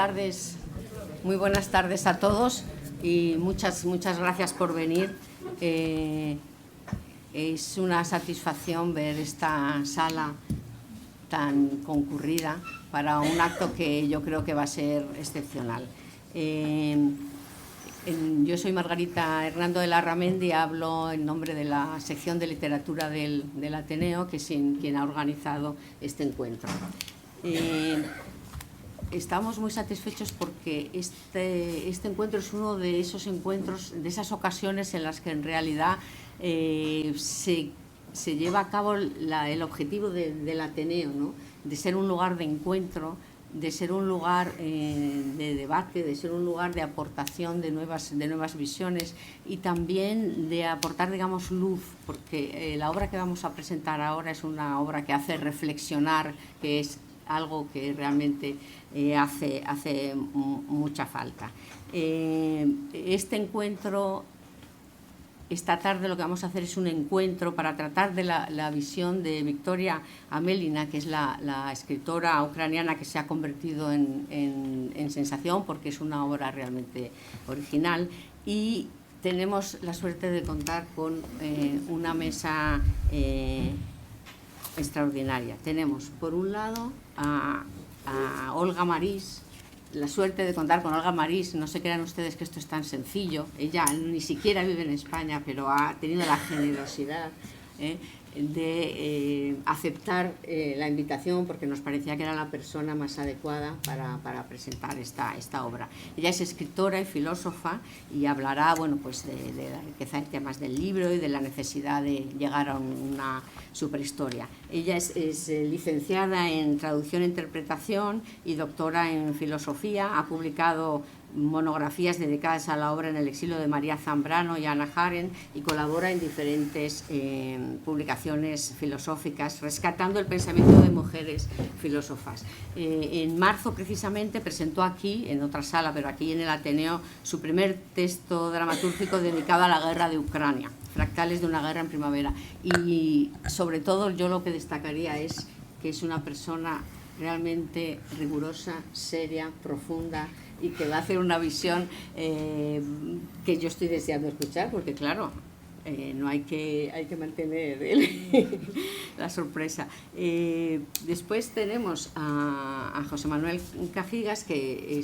tardes, muy buenas tardes a todos y muchas gracias por venir. Es una satisfacción ver esta sala tan concurrida para un acto que yo creo que va a ser excepcional. Yo soy Margarita Hernando de Larramendi, hablo en nombre de la sección de literatura del Ateneo, que es quien ha organizado este encuentro. Estamos muy satisfechos porque este encuentro es uno de esos encuentros, de esas ocasiones en las que en realidad se lleva a cabo el objetivo del Ateneo, ¿no? De ser un lugar de encuentro, de ser un lugar de debate, de ser un lugar de aportación de nuevas visiones y también de aportar, digamos, luz, porque la obra que vamos a presentar ahora es una obra que hace reflexionar, que es algo que realmente hace mucha falta. Este encuentro, esta tarde lo que vamos a hacer es un encuentro para tratar de la visión de Victoria Amelina, que es la escritora ucraniana que se ha convertido en sensación porque es una obra realmente original, y tenemos la suerte de contar con una mesa extraordinaria. Tenemos por un lado a Olga Marís, la suerte de contar con Olga Marís. No se crean ustedes que esto es tan sencillo. Ella ni siquiera vive en España, pero ha tenido la generosidad de aceptar la invitación, porque nos parecía que era la persona más adecuada para presentar esta obra. Ella es escritora y filósofa y hablará, bueno, pues de la riqueza de temas del libro y de la necesidad de llegar a una superhistoria. Ella es licenciada en traducción e interpretación y doctora en filosofía. Ha publicado monografías dedicadas a la obra en el exilio de María Zambrano y Hannah Arendt, y colabora en diferentes publicaciones filosóficas rescatando el pensamiento de mujeres filósofas. En marzo precisamente presentó aquí, en otra sala, pero aquí en el Ateneo, su primer texto dramatúrgico dedicado a la guerra de Ucrania, Fractales de una guerra en primavera, y sobre todo yo lo que destacaría es que es una persona realmente rigurosa, seria, profunda, y que va a hacer una visión que yo estoy deseando escuchar, porque claro, no hay que mantener la sorpresa. Después tenemos a José Manuel Cajigas, que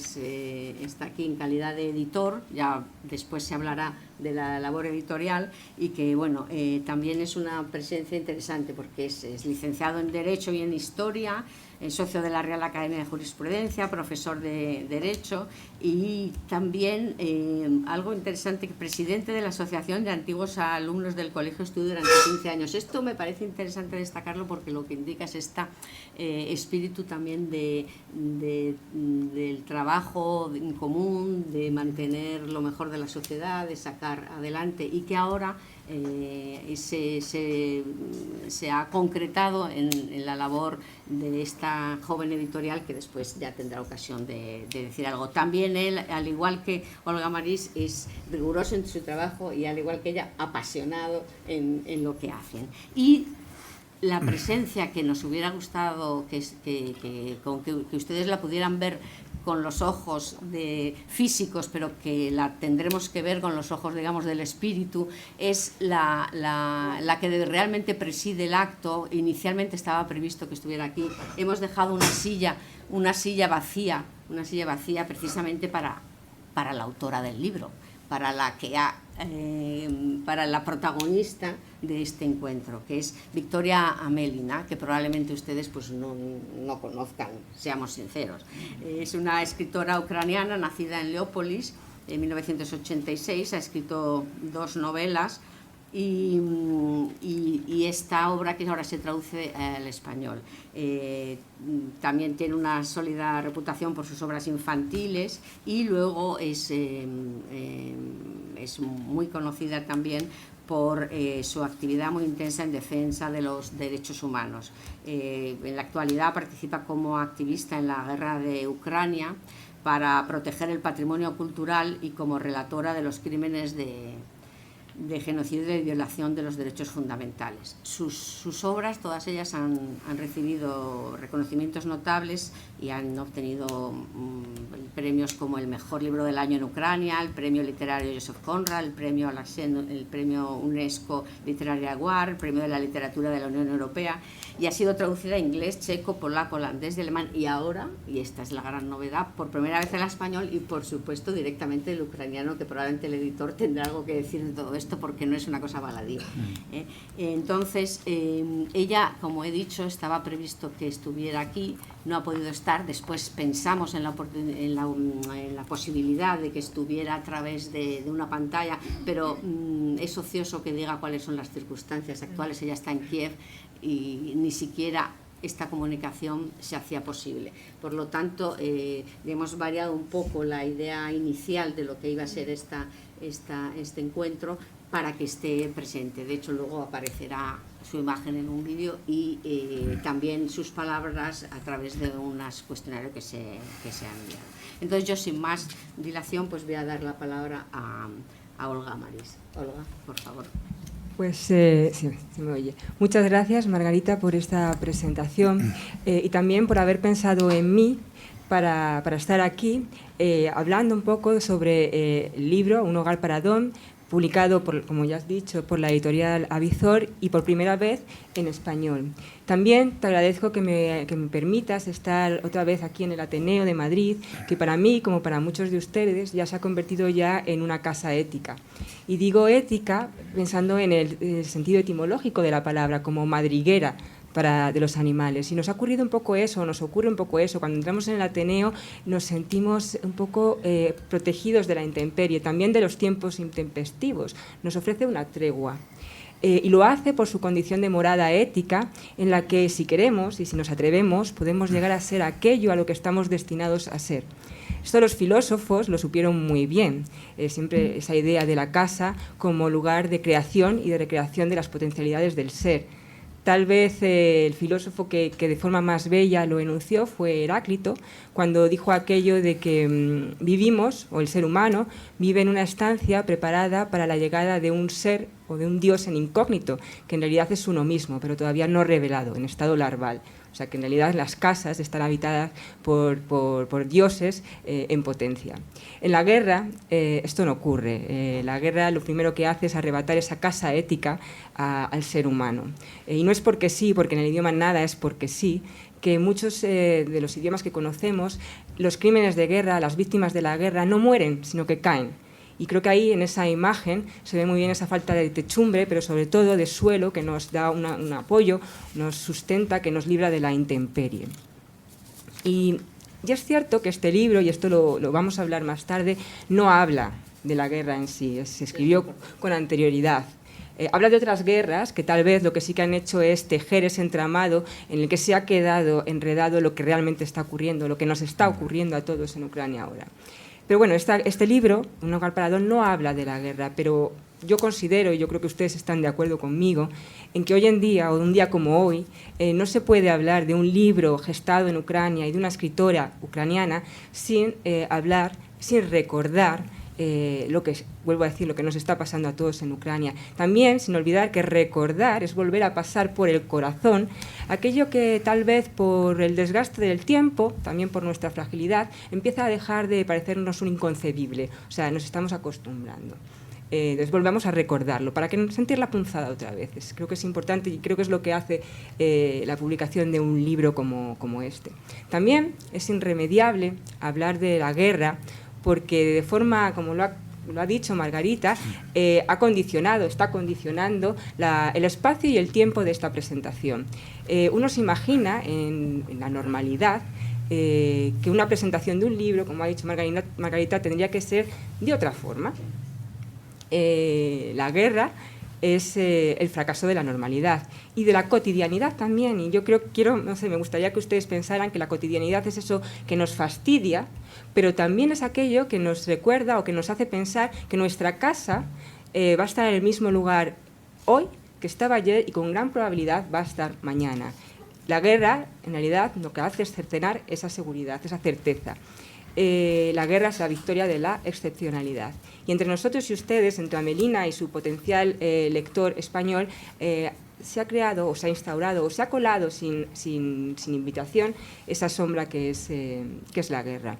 está aquí en calidad de editor. Ya después se hablará de la labor editorial, y que bueno, también es una presencia interesante porque es licenciado en Derecho y en Historia, socio de la Real Academia de Jurisprudencia, profesor de Derecho, y también algo interesante, que presidente de la Asociación de Antiguos Alumnos del Colegio Estudio durante 15 años. Esto me parece interesante destacarlo porque lo que indica es este espíritu también del trabajo en común, de mantener lo mejor de la sociedad, de sacar adelante, y que ahora se ha concretado en la labor de esta joven editorial, que después ya tendrá ocasión de decir algo. También él, al igual que Olga Marís, es riguroso en su trabajo y, al igual que ella, apasionado en lo que hacen. Y la presencia que nos hubiera gustado que ustedes la pudieran ver con los ojos físicos, pero que la tendremos que ver con los ojos, digamos, del espíritu, es la que realmente preside el acto. Inicialmente estaba previsto que estuviera aquí. Hemos dejado una silla vacía precisamente para la autora del libro, para la protagonista de este encuentro, que es Victoria Amelina, que probablemente ustedes pues no conozcan, seamos sinceros. Es una escritora ucraniana nacida en Leópolis en 1986, ha escrito 2 novelas y esta obra, que ahora se traduce al español. También tiene una sólida reputación por sus obras infantiles, y luego es muy conocida también por su actividad muy intensa en defensa de los derechos humanos. En la actualidad participa como activista en la guerra de Ucrania para proteger el patrimonio cultural y como relatora de los crímenes de de genocidio y de violación de los derechos fundamentales. Sus obras, todas ellas han recibido reconocimientos notables y han obtenido premios como el mejor libro del año en Ucrania, el premio literario Joseph Conrad, el premio UNESCO Literaria Award, el premio de la literatura de la Unión Europea, y ha sido traducida a inglés, checo, polaco, holandés y alemán, y ahora, y esta es la gran novedad, por primera vez en español y por supuesto directamente el ucraniano, que probablemente el editor tendrá algo que decir de todo esto porque no es una cosa baladí. Entonces, ella, como he dicho, estaba previsto que estuviera aquí, no ha podido estar. Después pensamos en la posibilidad de que estuviera a través de una pantalla, pero es ocioso que diga cuáles son las circunstancias actuales. Ella está en Kiev y ni siquiera esta comunicación se hacía posible. Por lo tanto, hemos variado un poco la idea inicial de lo que iba a ser este encuentro para que esté presente. De hecho, luego aparecerá su imagen en un vídeo y también sus palabras a través de unos cuestionarios que se han enviado. Entonces, yo sin más dilación, pues voy a dar la palabra a Olga Maris. Olga, por favor. Pues sí, se me oye. Muchas gracias, Margarita, por esta presentación y también por haber pensado en mí para estar aquí hablando un poco sobre el libro Un hogar para Don, publicado, como ya has dicho, por la editorial Avizor y por primera vez en español. También te agradezco que me permitas estar otra vez aquí en el Ateneo de Madrid, que para mí, como para muchos de ustedes, ya se ha convertido ya en una casa ética. Y digo ética pensando en el sentido etimológico de la palabra, como madriguera de los animales. Y nos ocurre un poco eso, cuando entramos en el Ateneo nos sentimos un poco protegidos de la intemperie, también de los tiempos intempestivos, nos ofrece una tregua. Y lo hace por su condición de morada ética, en la que si queremos y si nos atrevemos podemos llegar a ser aquello a lo que estamos destinados a ser. Esto los filósofos lo supieron muy bien, siempre esa idea de la casa como lugar de creación y de recreación de las potencialidades del ser. Tal vez el filósofo que de forma más bella lo enunció fue Heráclito, cuando dijo aquello de que vivimos, o el ser humano, vive en una estancia preparada para la llegada de un ser o de un dios en incógnito, que en realidad es uno mismo, pero todavía no revelado, en estado larval. O sea, que en realidad las casas están habitadas por dioses en potencia. En la guerra esto no ocurre. La guerra lo primero que hace es arrebatar esa casa ética al ser humano. Y no es porque sí, porque en el idioma nada es porque sí, que muchos de los idiomas que conocemos, los crímenes de guerra, las víctimas de la guerra, no mueren, sino que caen. Y creo que ahí, en esa imagen, se ve muy bien esa falta de techumbre, pero sobre todo de suelo, que nos da un apoyo, nos sustenta, que nos libra de la intemperie. Y ya es cierto que este libro, y esto lo vamos a hablar más tarde, no habla de la guerra en sí, se escribió con anterioridad. Habla de otras guerras que tal vez lo que sí que han hecho es tejer ese entramado en el que se ha quedado enredado lo que realmente está ocurriendo, lo que nos está ocurriendo a todos en Ucrania ahora. Pero bueno, este libro, Un hogar para Don, no habla de la guerra, pero yo considero, y yo creo que ustedes están de acuerdo conmigo, en que hoy en día, o de un día como hoy, no se puede hablar de un libro gestado en Ucrania y de una escritora ucraniana sin recordar lo que, vuelvo a decir, lo que nos está pasando a todos en Ucrania. También, sin olvidar que recordar es volver a pasar por el corazón aquello que tal vez por el desgaste del tiempo, también por nuestra fragilidad, empieza a dejar de parecernos un inconcebible. O sea, nos estamos acostumbrando. Entonces volvamos a recordarlo para que sentir la punzada otra vez. Creo que es importante y creo que es lo que hace la publicación de un libro como este. También es irremediable hablar de la guerra porque de forma, como lo ha dicho Margarita, está condicionando el espacio y el tiempo de esta presentación. Uno se imagina en la normalidad que una presentación de un libro, como ha dicho Margarita, tendría que ser de otra forma. La guerra es el fracaso de la normalidad y de la cotidianidad también. Y yo me gustaría que ustedes pensaran que la cotidianidad es eso que nos fastidia, pero también es aquello que nos recuerda o que nos hace pensar que nuestra casa va a estar en el mismo lugar hoy que estaba ayer y con gran probabilidad va a estar mañana. La guerra, en realidad, lo que hace es cercenar esa seguridad, esa certeza. la guerra es la victoria de la excepcionalidad. Y entre nosotros y ustedes, entre Amelina y su potencial lector español, se ha creado o se ha instaurado o se ha colado sin invitación esa sombra que es la guerra.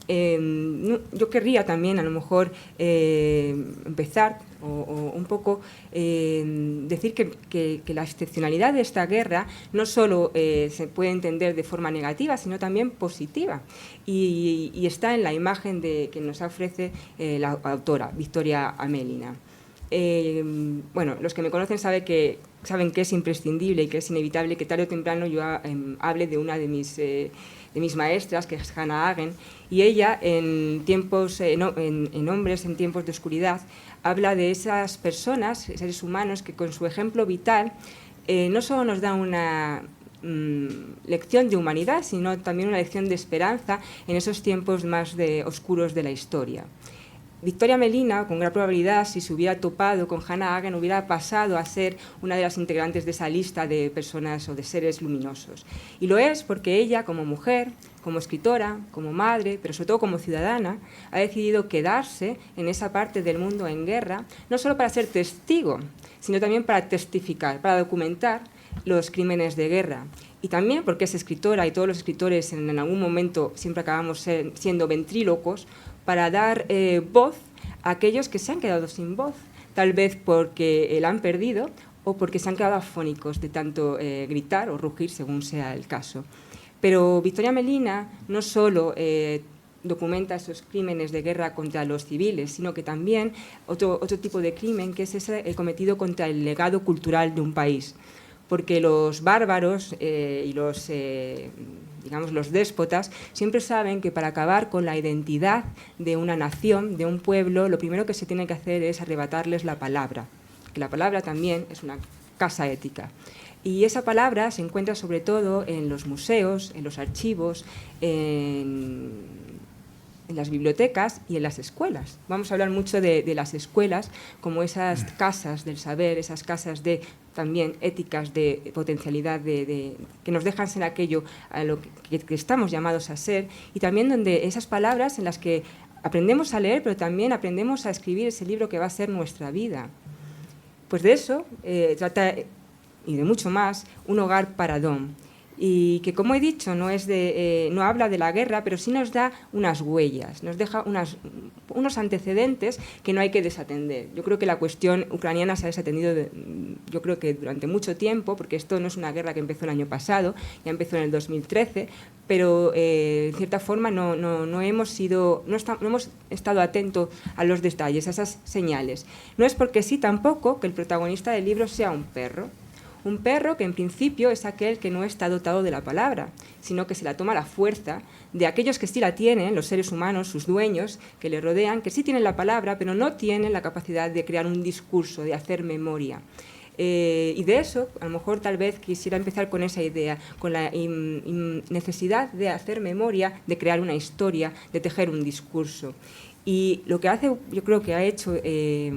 Yo querría también a lo mejor empezar o un poco decir que la excepcionalidad de esta guerra no solo se puede entender de forma negativa, sino también positiva, y está en la imagen que nos ofrece la autora, Victoria Amelina. Bueno, los que me conocen saben que es imprescindible y que es inevitable que tarde o temprano yo hable de una de mis maestras, que es Hannah Arendt, y ella en Hombres en tiempos de oscuridad habla de esas personas, seres humanos, que con su ejemplo vital no solo nos da una lección de humanidad, sino también una lección de esperanza en esos tiempos más oscuros de la historia. Victoria Amelina, con gran probabilidad, si se hubiera topado con Hannah Arendt, hubiera pasado a ser una de las integrantes de esa lista de personas o de seres luminosos. Y lo es porque ella, como mujer, como escritora, como madre, pero sobre todo como ciudadana, ha decidido quedarse en esa parte del mundo en guerra, no solo para ser testigo, sino también para testificar, para documentar los crímenes de guerra. Y también porque es escritora, y todos los escritores en algún momento siempre acabamos siendo ventrílocos, para dar voz a aquellos que se han quedado sin voz, tal vez porque la han perdido o porque se han quedado afónicos de tanto gritar o rugir, según sea el caso. Pero Victoria Amelina no solo documenta esos crímenes de guerra contra los civiles, sino que también otro tipo de crimen, que es ese cometido contra el legado cultural de un país. Porque los bárbaros y los déspotas siempre saben que para acabar con la identidad de una nación, de un pueblo, lo primero que se tiene que hacer es arrebatarles la palabra, que la palabra también es una casa ética. Y esa palabra se encuentra sobre todo en los museos, en los archivos, en las bibliotecas y en las escuelas. Vamos a hablar mucho de las escuelas como esas casas del saber, esas casas también éticas de potencialidad, que nos dejan ser aquello a lo que estamos llamados a ser, y también donde esas palabras en las que aprendemos a leer, pero también aprendemos a escribir ese libro que va a ser nuestra vida. Pues de eso trata, y de mucho más, Un hogar para Dom. Y que, como he dicho, no habla de la guerra, pero sí nos da unas huellas, nos deja unos antecedentes que no hay que desatender. Yo creo que la cuestión ucraniana se ha desatendido, yo creo que durante mucho tiempo, porque esto no es una guerra que empezó el año pasado, ya empezó en el 2013, pero en cierta forma no hemos estado atentos a los detalles, a esas señales. No es porque sí tampoco que el protagonista del libro sea un perro. Un perro que en principio es aquel que no está dotado de la palabra, sino que se la toma a la fuerza de aquellos que sí la tienen, los seres humanos, sus dueños, que le rodean, que sí tienen la palabra, pero no tienen la capacidad de crear un discurso, de hacer memoria. Y de eso, a lo mejor tal vez quisiera empezar con esa idea, con la necesidad de hacer memoria, de crear una historia, de tejer un discurso. Y lo que yo creo que ha hecho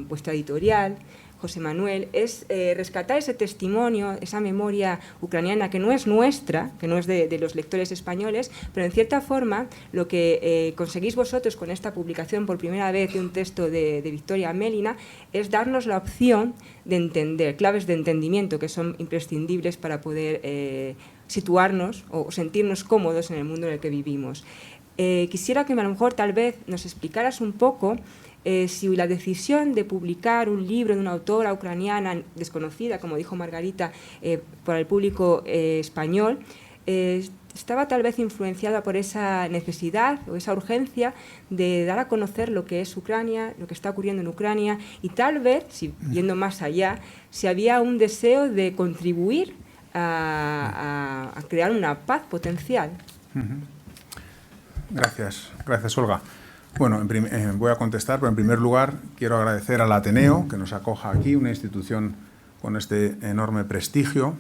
vuestra editorial, José Manuel, es rescatar ese testimonio, esa memoria ucraniana que no es nuestra, que no es de los lectores españoles, pero en cierta forma lo que conseguís vosotros con esta publicación por primera vez de un texto de Victoria Amelina es darnos la opción de entender, claves de entendimiento que son imprescindibles para poder situarnos o sentirnos cómodos en el mundo en el que vivimos. Quisiera que a lo mejor tal vez nos explicaras un poco si la decisión de publicar un libro de una autora ucraniana desconocida, como dijo Margarita, por el público español, estaba tal vez influenciada por esa necesidad o esa urgencia de dar a conocer lo que es Ucrania, lo que está ocurriendo en Ucrania, y tal vez, yendo más allá, si había un deseo de contribuir a crear una paz potencial. Gracias, Olga. Bueno, voy a contestar, pero en primer lugar quiero agradecer al Ateneo que nos acoja aquí, una institución con este enorme prestigio,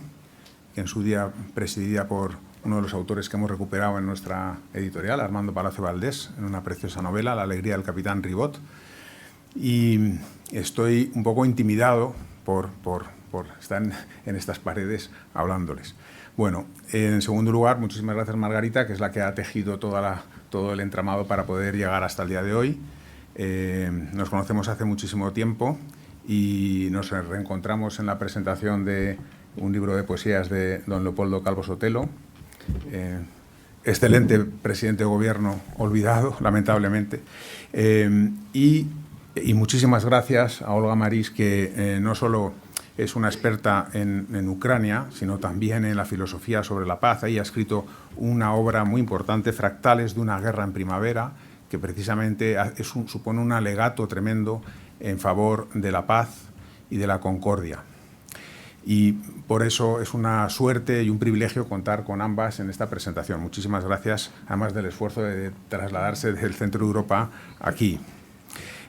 que en su día presidida por uno de los autores que hemos recuperado en nuestra editorial, Armando Palacio Valdés, en una preciosa novela, La alegría del capitán Ribot. Y estoy un poco intimidado por estar en estas paredes hablándoles. Bueno, en segundo lugar, muchísimas gracias Margarita, que es la que ha tejido toda todo el entramado para poder llegar hasta el día de hoy. Nos conocemos hace muchísimo tiempo y nos reencontramos en la presentación de un libro de poesías de don Leopoldo Calvo Sotelo, excelente presidente de gobierno, olvidado, lamentablemente. Y muchísimas gracias a Olga Marís, que no solo es una experta en Ucrania, sino también en la filosofía sobre la paz. Ella ha escrito una obra muy importante, Fractales de una guerra en primavera, que precisamente supone un alegato tremendo en favor de la paz y de la concordia. Y por eso es una suerte y un privilegio contar con ambas en esta presentación. Muchísimas gracias, además del esfuerzo de trasladarse del centro de Europa aquí.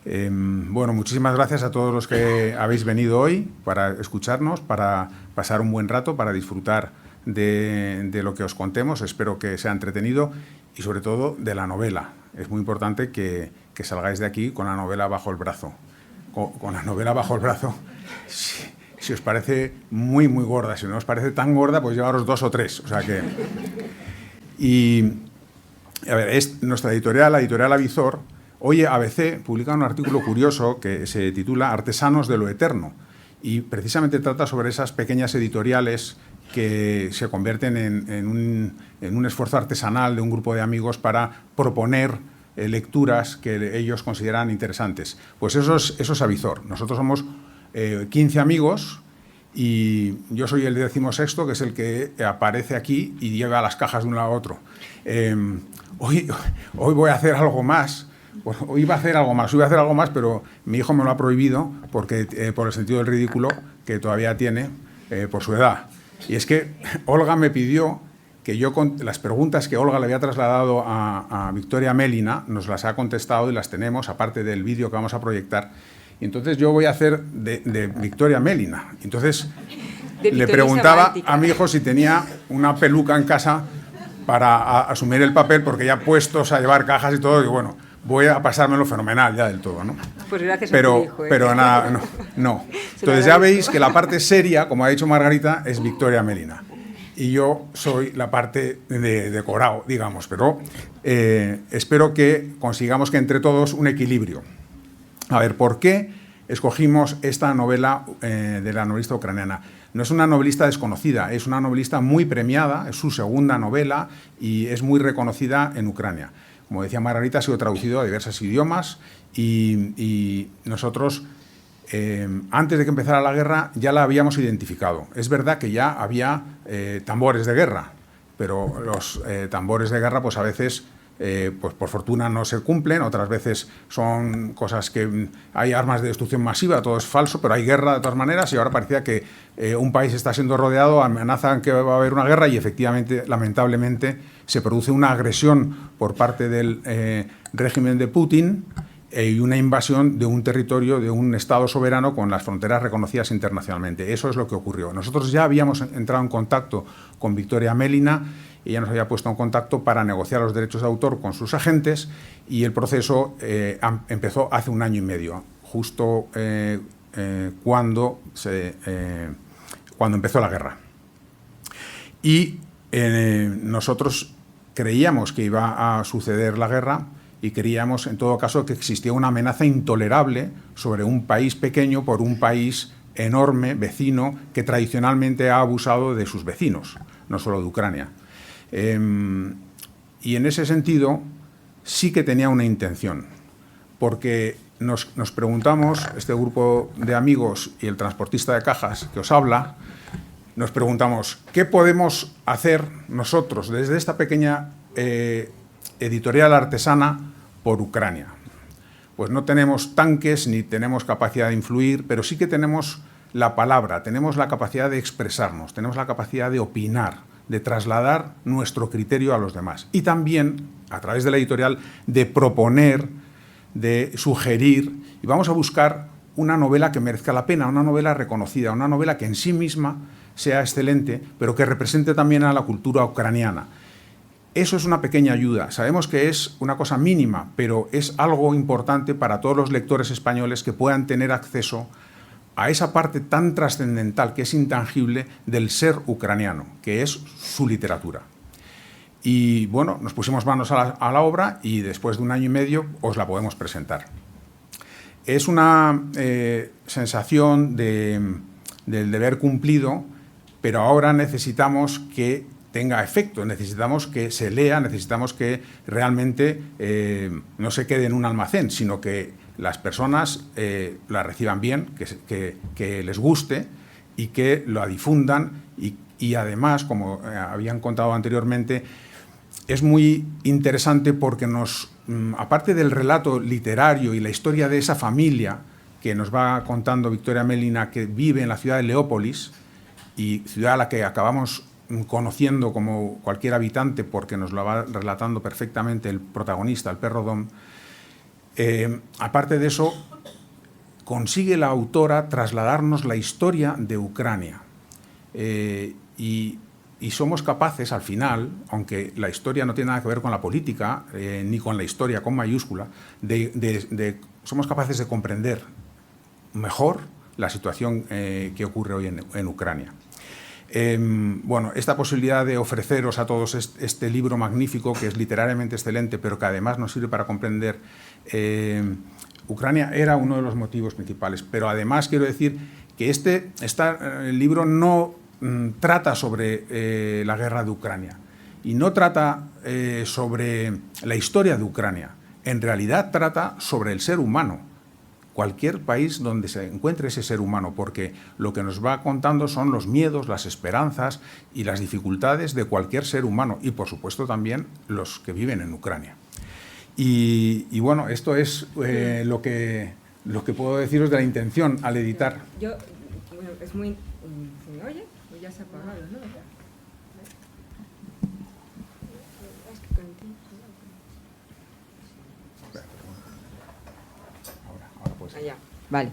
Bueno, muchísimas gracias a todos los que habéis venido hoy para escucharnos, para pasar un buen rato, para disfrutar de lo que os contemos. Espero que sea entretenido y, sobre todo, de la novela. Es muy importante que salgáis de aquí con la novela bajo el brazo. Con la novela bajo el brazo, si os parece muy, muy gorda. Si no os parece tan gorda, pues llevaros 2 o 3. O sea que... Y, a ver, es nuestra editorial, la editorial Avizor. Hoy ABC publica un artículo curioso que se titula Artesanos de lo Eterno, y precisamente trata sobre esas pequeñas editoriales que se convierten en un esfuerzo artesanal de un grupo de amigos para proponer lecturas que ellos consideran interesantes. Pues eso es Avizor. Nosotros somos 15 amigos y yo soy el 16º, que es el que aparece aquí y lleva las cajas de un lado a otro. Hoy voy a hacer algo más. Bueno, hoy iba a hacer algo más, pero mi hijo me lo ha prohibido porque, por el sentido del ridículo que todavía tiene por su edad. Y es que Olga me pidió que yo, con las preguntas que Olga le había trasladado a Victoria Mélina, nos las ha contestado y las tenemos, aparte del vídeo que vamos a proyectar. Y entonces yo voy a hacer de Victoria Mélina. Entonces le preguntaba a mi hijo si tenía una peluca en casa para asumir el papel, porque ya puestos a llevar cajas y todo, y bueno, voy a pasármelo fenomenal ya del todo, ¿no? Pues gracias a tu hijo, ¿eh? Pero nada, no. Entonces ya veis que la parte seria, como ha dicho Margarita, es Victoria Mélina. Y yo soy la parte de decorado, digamos. Pero espero que consigamos que entre todos un equilibrio. A ver, ¿por qué escogimos esta novela de la novelista ucraniana? No es una novelista desconocida, es una novelista muy premiada, es su segunda novela y es muy reconocida en Ucrania. Como decía Margarita, ha sido traducido a diversos idiomas y nosotros, antes de que empezara la guerra, ya la habíamos identificado. Es verdad que ya había tambores de guerra, pero los tambores de guerra, pues a veces, pues por fortuna no se cumplen, otras veces son cosas que hay armas de destrucción masiva, todo es falso, pero hay guerra de todas maneras, y ahora parecía que un país está siendo rodeado, amenazan que va a haber una guerra y efectivamente, lamentablemente, se produce una agresión por parte del régimen de Putin y una invasión de un territorio, de un Estado soberano con las fronteras reconocidas internacionalmente. Eso es lo que ocurrió. Nosotros ya habíamos entrado en contacto con Victoria Mélina. Ella nos había puesto en contacto para negociar los derechos de autor con sus agentes y el proceso empezó hace 1 año y medio, justo cuando empezó la guerra. Y nosotros creíamos que iba a suceder la guerra y creíamos, en todo caso, que existía una amenaza intolerable sobre un país pequeño por un país enorme, vecino, que tradicionalmente ha abusado de sus vecinos, no solo de Ucrania. Y en ese sentido sí que tenía una intención, porque nos preguntamos, este grupo de amigos y el transportista de cajas que os habla, nos preguntamos, ¿qué podemos hacer nosotros desde esta pequeña editorial artesana por Ucrania? Pues no tenemos tanques ni tenemos capacidad de influir, pero sí que tenemos la palabra, tenemos la capacidad de expresarnos, tenemos la capacidad de opinar, de trasladar nuestro criterio a los demás. Y también, a través de la editorial, de proponer, de sugerir, y vamos a buscar una novela que merezca la pena, una novela reconocida, una novela que en sí misma sea excelente, pero que represente también a la cultura ucraniana. Eso es una pequeña ayuda. Sabemos que es una cosa mínima, pero es algo importante para todos los lectores españoles que puedan tener acceso a esa parte tan trascendental, que es intangible, del ser ucraniano, que es su literatura. Y bueno, nos pusimos manos a la obra y después de 1 año y medio os la podemos presentar. Es una sensación del deber cumplido, pero ahora necesitamos que tenga efecto, necesitamos que se lea, necesitamos que realmente no se quede en un almacén, sino que las personas la reciban bien, que les guste y que la difundan y además, como habían contado anteriormente, es muy interesante porque aparte del relato literario y la historia de esa familia que nos va contando Victoria Mélina, que vive en la ciudad de Leópolis, y ciudad a la que acabamos conociendo como cualquier habitante porque nos lo va relatando perfectamente el protagonista, el perro Dom, aparte de eso, consigue la autora trasladarnos la historia de Ucrania. Y somos capaces, al final, aunque la historia no tiene nada que ver con la política, ni con la historia con mayúscula, somos capaces de comprender mejor la situación que ocurre hoy en Ucrania. Bueno, esta posibilidad de ofreceros a todos este libro magnífico, que es literariamente excelente, pero que además nos sirve para comprender Ucrania, era uno de los motivos principales. Pero además quiero decir que el libro no trata sobre la guerra de Ucrania y no trata sobre la historia de Ucrania. En realidad trata sobre el ser humano, cualquier país donde se encuentre ese ser humano, porque lo que nos va contando son los miedos, las esperanzas y las dificultades de cualquier ser humano y, por supuesto, también los que viven en Ucrania. Y bueno, esto es lo que puedo deciros de la intención al editar. Bueno, es muy... ¿Se me oye? ¿O ya se ha apagado, no? Allá. Vale.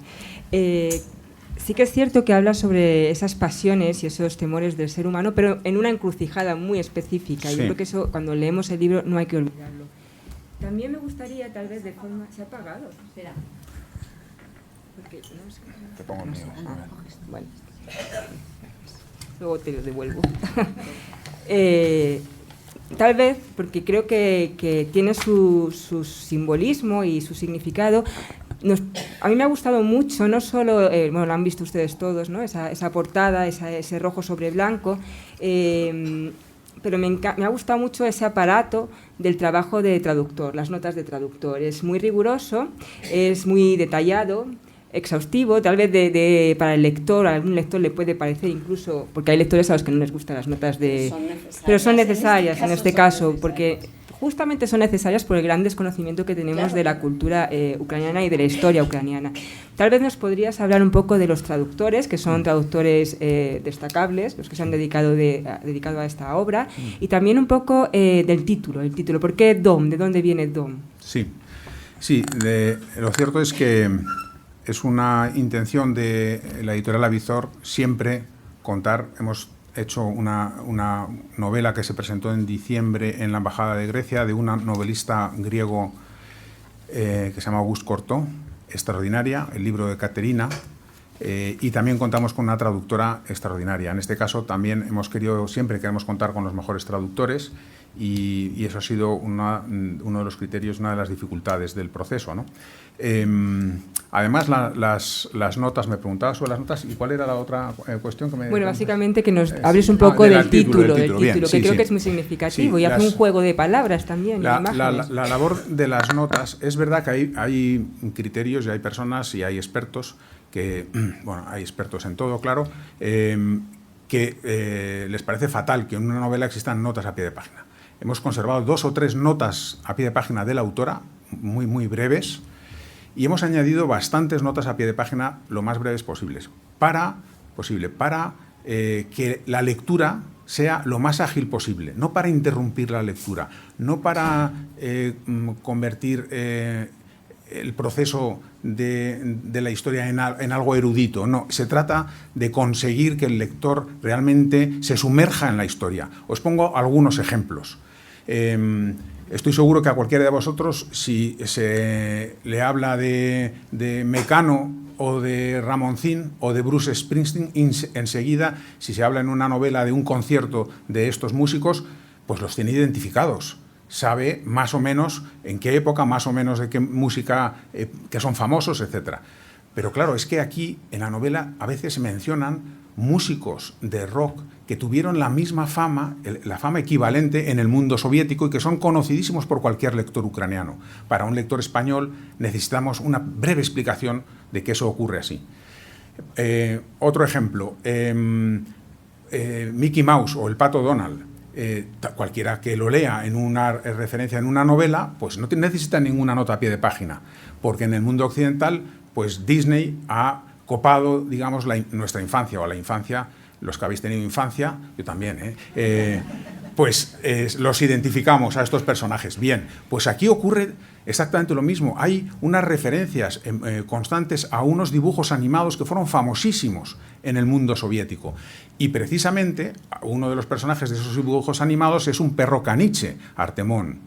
Sí que es cierto que habla sobre esas pasiones y esos temores del ser humano, pero en una encrucijada muy específica. Sí. Yo creo que eso, cuando leemos el libro, no hay que olvidarlo. También me gustaría, tal vez, de forma... ¿Se ha apagado? Espera. Porque, no sé... Te pongo el mío. Vale. Luego te lo devuelvo. Tal vez, porque creo que tiene su simbolismo y su significado. A mí me ha gustado mucho, no solo, bueno, lo han visto ustedes todos, ¿no? Esa portada, ese rojo sobre blanco, pero me ha gustado mucho ese aparato del trabajo de traductor, las notas de traductor. Es muy riguroso, es muy detallado, exhaustivo, tal vez para el lector, a algún lector le puede parecer incluso, porque hay lectores a los que no les gustan las notas pero son necesarias en este caso, porque justamente son necesarias por el gran desconocimiento que tenemos de la cultura ucraniana y de la historia ucraniana. Tal vez nos podrías hablar un poco de los traductores, que son traductores destacables, los que se han dedicado a esta obra, y también un poco del título. ¿Por qué Dom? ¿De dónde viene Dom? Sí, lo cierto es que es una intención de la editorial Avizor siempre contar. Hemos hecho una novela que se presentó en diciembre en la Embajada de Grecia de una novelista griego que se llama Auguste Cortot, extraordinaria, el libro de Caterina, y también contamos con una traductora extraordinaria. En este caso también siempre queremos contar con los mejores traductores y eso ha sido uno de los criterios, una de las dificultades del proceso, ¿no? Además, las notas, me preguntaba sobre las notas, ¿y cuál era la otra cuestión que me... Bueno, básicamente que nos hables un poco del título, bien, que creo que es muy significativo, y hace un juego de palabras también. La labor de las notas, es verdad que hay criterios y hay personas y hay expertos bueno, hay expertos en todo, claro, que les parece fatal que en una novela existan notas a pie de página. Hemos conservado 2 o 3 notas a pie de página de la autora, muy, muy breves, y hemos añadido bastantes notas a pie de página lo más breves posibles, para que la lectura sea lo más ágil posible, no para interrumpir la lectura, no para convertir el proceso de la historia en algo erudito. No, se trata de conseguir que el lector realmente se sumerja en la historia. Os pongo algunos ejemplos. Estoy seguro que a cualquiera de vosotros, si se le habla de Mecano o de Ramoncín o de Bruce Springsteen, enseguida, si se habla en una novela de un concierto de estos músicos, pues los tiene identificados. Sabe más o menos en qué época, más o menos de qué música, que son famosos, etc. Pero claro, es que aquí en la novela a veces se mencionan músicos de rock que tuvieron la misma fama, la fama equivalente en el mundo soviético y que son conocidísimos por cualquier lector ucraniano. Para un lector español necesitamos una breve explicación de que eso ocurre así. Otro ejemplo, Mickey Mouse o el Pato Donald. Cualquiera que lo lea en una referencia en una novela, pues no necesita ninguna nota a pie de página, porque en el mundo occidental, pues Disney ha copado, digamos, nuestra infancia, o la infancia, los que habéis tenido infancia, yo también, pues los identificamos a estos personajes. Bien, pues aquí ocurre exactamente lo mismo. Hay unas referencias constantes a unos dibujos animados que fueron famosísimos en el mundo soviético. Y precisamente uno de los personajes de esos dibujos animados es un perro caniche, Artemón.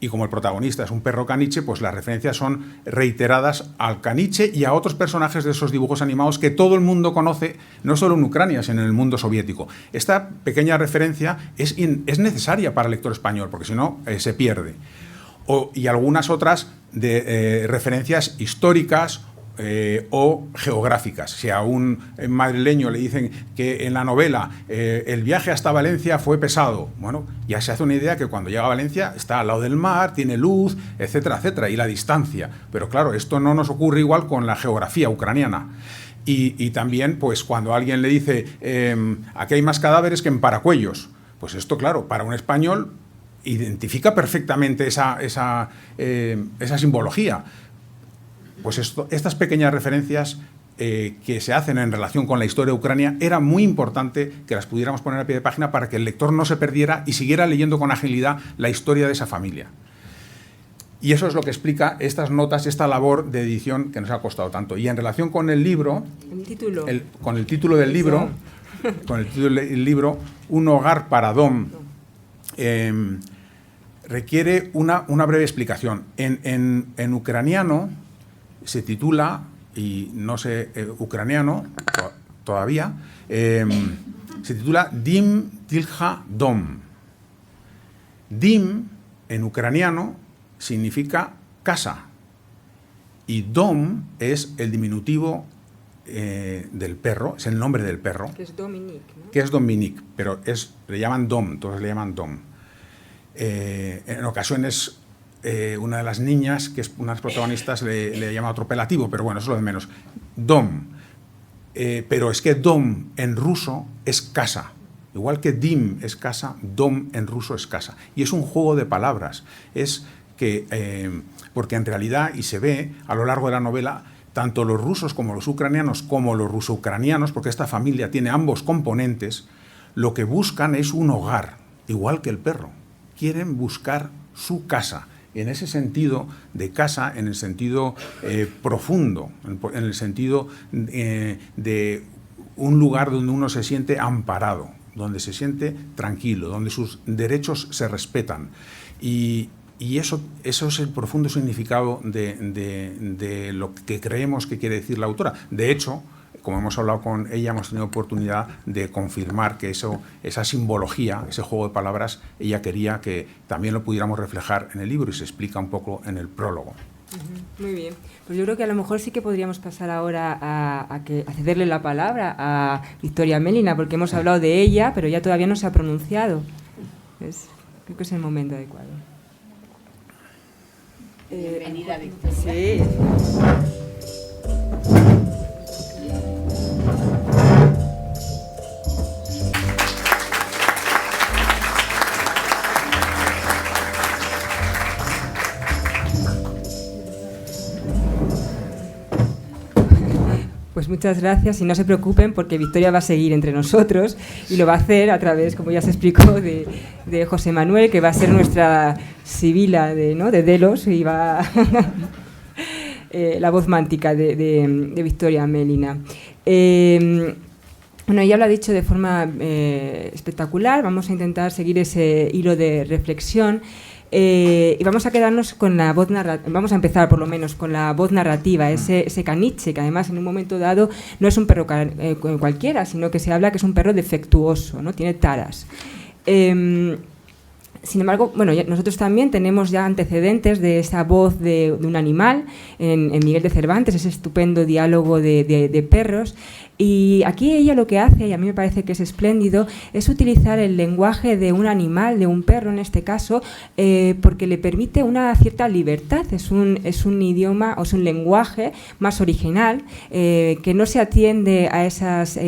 Y como el protagonista es un perro caniche, pues las referencias son reiteradas al caniche y a otros personajes de esos dibujos animados que todo el mundo conoce, no solo en Ucrania, sino en el mundo soviético. Esta pequeña referencia es necesaria para el lector español, porque si no, se pierde. Y algunas otras de referencias históricas o geográficas. Si a un madrileño le dicen que en la novela el viaje hasta Valencia fue pesado, bueno, ya se hace una idea que cuando llega a Valencia está al lado del mar, tiene luz, etcétera, etcétera, y la distancia. Pero claro, esto no nos ocurre igual con la geografía ucraniana. Y también, pues cuando alguien le dice aquí hay más cadáveres que en Paracuellos, pues esto, claro, para un español identifica perfectamente esa simbología. Pues estas pequeñas referencias que se hacen en relación con la historia de Ucrania, era muy importante que las pudiéramos poner a pie de página para que el lector no se perdiera y siguiera leyendo con agilidad la historia de esa familia. Y eso es lo que explica estas notas, esta labor de edición que nos ha costado tanto. Y en relación con el libro, con el título del libro, Un hogar para Dom, requiere una breve explicación. En ucraniano se titula, y no sé ucraniano todavía, se titula Dim Tilha Dom. Dim, en ucraniano, significa casa, y Dom es el diminutivo del perro, es el nombre del perro. Que es Dominique, ¿no? Que es Dominique, pero le llaman Dom, todos le llaman Dom. En ocasiones una de las niñas, que es una de las protagonistas, le llama otro apelativo, pero bueno, eso es lo de menos. Dom. Pero es que Dom en ruso es casa. Igual que Dim es casa, Dom en ruso es casa. Y es un juego de palabras. Es que, porque en realidad, y se ve a lo largo de la novela, tanto los rusos como los ucranianos, como los ruso-ucranianos, porque esta familia tiene ambos componentes, lo que buscan es un hogar, igual que el perro. Quieren buscar su casa. En ese sentido de casa, en el sentido profundo, en el sentido de un lugar donde uno se siente amparado, donde se siente tranquilo, donde sus derechos se respetan. Y eso es el profundo significado de lo que creemos que quiere decir la autora. De hecho, como hemos hablado con ella, hemos tenido oportunidad de confirmar que esa simbología, ese juego de palabras, ella quería que también lo pudiéramos reflejar en el libro, y se explica un poco en el prólogo. Muy bien. Pues yo creo que a lo mejor sí que podríamos pasar ahora a cederle la palabra a Victoria Mélina, porque hemos hablado de ella, pero ella todavía no se ha pronunciado. Creo que es el momento adecuado. Bienvenida, Victoria. Sí. Pues muchas gracias, y no se preocupen porque Victoria va a seguir entre nosotros y lo va a hacer a través, como ya se explicó, de José Manuel, que va a ser nuestra sibila de Delos, y va la voz mántica de Victoria Mélina. Bueno, ella lo ha dicho de forma espectacular. Vamos a intentar seguir ese hilo de reflexión. Y vamos a quedarnos con la voz narrativa, vamos a empezar por lo menos con la voz narrativa, ese caniche, que además en un momento dado no es un perro cualquiera, sino que se habla que es un perro defectuoso, ¿no? Tiene taras. Sin embargo, bueno, nosotros también tenemos ya antecedentes de esa voz de un animal en Miguel de Cervantes, ese estupendo diálogo de perros. Y aquí ella lo que hace, y a mí me parece que es espléndido, es utilizar el lenguaje de un animal, de un perro en este caso, porque le permite una cierta libertad. Es un idioma, o es un lenguaje más original, que no se atiende a esos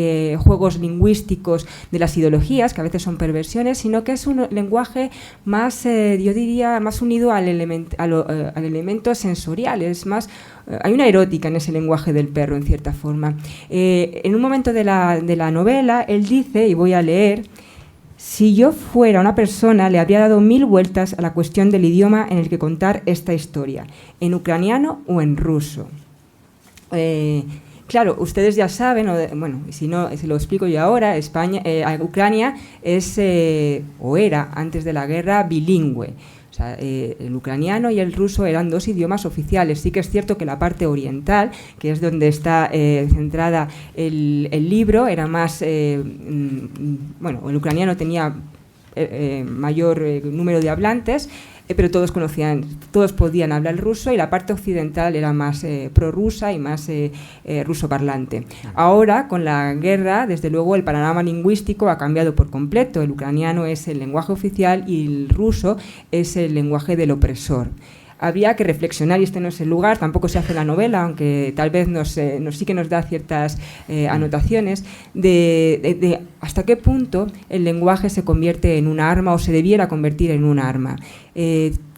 juegos lingüísticos de las ideologías, que a veces son perversiones, sino que es un lenguaje más, yo diría, más unido al elemento sensorial. Es más, hay una erótica en ese lenguaje del perro, en cierta forma. En un momento de la novela, él dice, y voy a leer: si yo fuera una persona, le habría dado 1000 vueltas a la cuestión del idioma en el que contar esta historia, en ucraniano o en ruso. Claro, ustedes ya saben, bueno, si no, se lo explico yo ahora, Ucrania es, o era, antes de la guerra, bilingüe. O sea, el ucraniano y el ruso eran 2 idiomas oficiales. Sí que es cierto que la parte oriental, que es donde está centrada el libro, era más... bueno, el ucraniano tenía mayor número de hablantes, pero todos podían hablar el ruso, y la parte occidental era más prorrusa y más ruso parlante. Ahora, con la guerra, desde luego el panorama lingüístico ha cambiado por completo. El ucraniano es el lenguaje oficial y el ruso es el lenguaje del opresor. Habría que reflexionar, y este no es el lugar, tampoco se hace la novela, aunque tal vez sí que nos da ciertas anotaciones, de hasta qué punto el lenguaje se convierte en un arma, o se debiera convertir en un arma.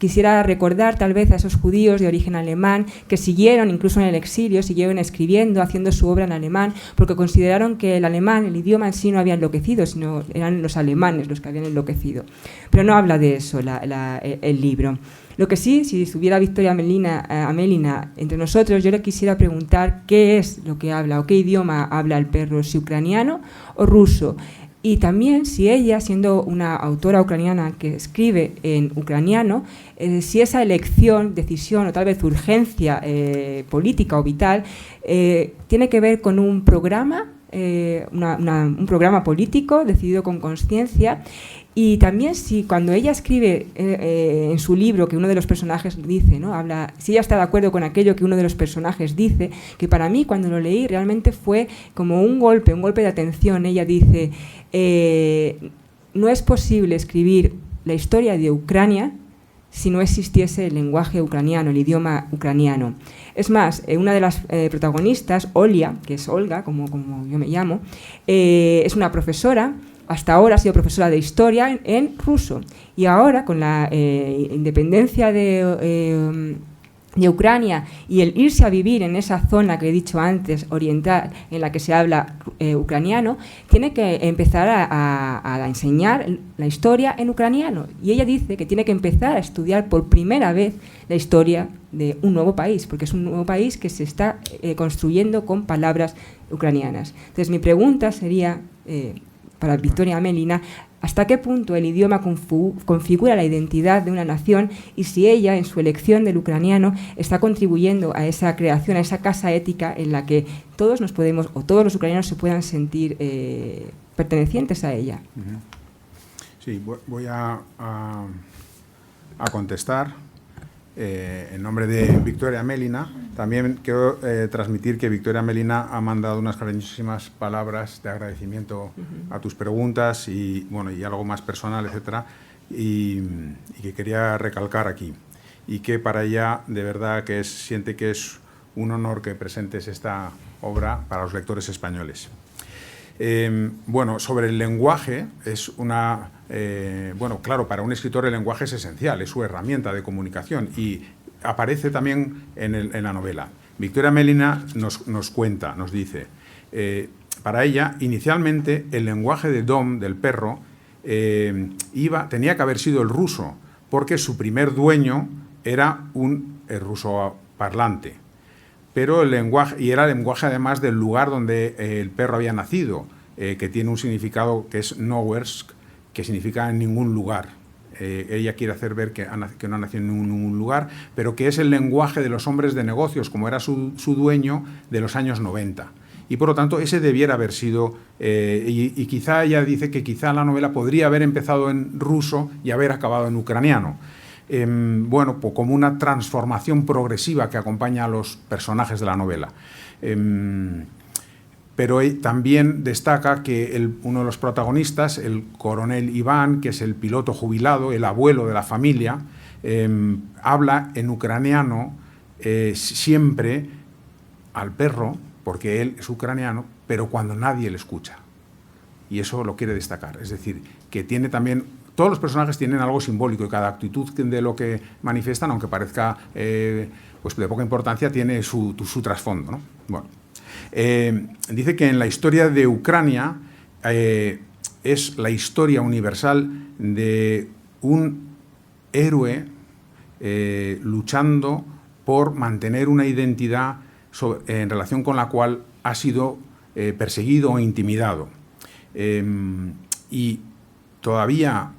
Quisiera recordar tal vez a esos judíos de origen alemán que siguieron, incluso en el exilio, siguieron escribiendo, haciendo su obra en alemán, porque consideraron que el alemán, el idioma en sí, no había enloquecido, sino eran los alemanes los que habían enloquecido. Pero no habla de eso el libro. Lo que sí, si estuviera Victoria Amelina entre nosotros, yo le quisiera preguntar qué es lo que habla, o qué idioma habla el perro, si ucraniano o ruso. Y también si ella, siendo una autora ucraniana que escribe en ucraniano, si esa elección, decisión o tal vez urgencia política o vital tiene que ver con un programa, un programa político decidido con conciencia. Y también si cuando ella escribe en su libro que uno de los personajes dice, ¿no? Si ella está de acuerdo con aquello que uno de los personajes dice, que para mí cuando lo leí realmente fue como un golpe de atención. Ella dice, no es posible escribir la historia de Ucrania si no existiese el lenguaje ucraniano, el idioma ucraniano. Es más, una de las protagonistas, Olia, que es Olga, como yo me llamo, es una profesora. Hasta ahora ha sido profesora de historia en ruso, y ahora con la independencia de Ucrania y el irse a vivir en esa zona que he dicho antes, oriental, en la que se habla ucraniano, tiene que empezar a enseñar la historia en ucraniano. Y ella dice que tiene que empezar a estudiar por primera vez la historia de un nuevo país, porque es un nuevo país que se está construyendo con palabras ucranianas. Entonces mi pregunta sería... para Victoria Amelina, ¿hasta qué punto el idioma configura la identidad de una nación, y si ella, en su elección del ucraniano, está contribuyendo a esa creación, a esa casa ética en la que todos nos podemos, o todos los ucranianos se puedan sentir pertenecientes a ella? Sí, voy a contestar. En nombre de Victoria Amelina, también quiero transmitir que Victoria Amelina ha mandado unas cariñosísimas palabras de agradecimiento a tus preguntas y algo más personal, etcétera, y que quería recalcar aquí. Y que para ella, de verdad, siente que es un honor que presentes esta obra para los lectores españoles. Sobre el lenguaje, es una... claro, para un escritor el lenguaje es esencial, es su herramienta de comunicación, y aparece también en la novela. Victoria Amelina nos cuenta, nos dice, para ella, inicialmente, el lenguaje de Dom, del perro, tenía que haber sido el ruso, porque su primer dueño era un ruso parlante. Pero el lenguaje, y era el lenguaje además del lugar donde el perro había nacido, que tiene un significado que es Nowersk, que significa en ningún lugar. Ella quiere hacer ver que no ha nacido en ningún lugar, pero que es el lenguaje de los hombres de negocios, como era su dueño de los años 90. y por lo tanto ese debiera haber sido, y quizá ella dice que quizá la novela podría haber empezado en ruso y haber acabado en ucraniano. Bueno, pues como una transformación progresiva que acompaña a los personajes de la novela. Pero también destaca que uno de los protagonistas, el coronel Iván, que es el piloto jubilado, el abuelo de la familia, habla en ucraniano siempre al perro, porque él es ucraniano, pero cuando nadie le escucha. Y eso lo quiere destacar. Es decir, que tiene también... Todos los personajes tienen algo simbólico y cada actitud de lo que manifiestan, aunque parezca pues de poca importancia, tiene su trasfondo, ¿no? Bueno, dice que en la historia de Ucrania es la historia universal de un héroe luchando por mantener una identidad en relación con la cual ha sido perseguido o intimidado. Y todavía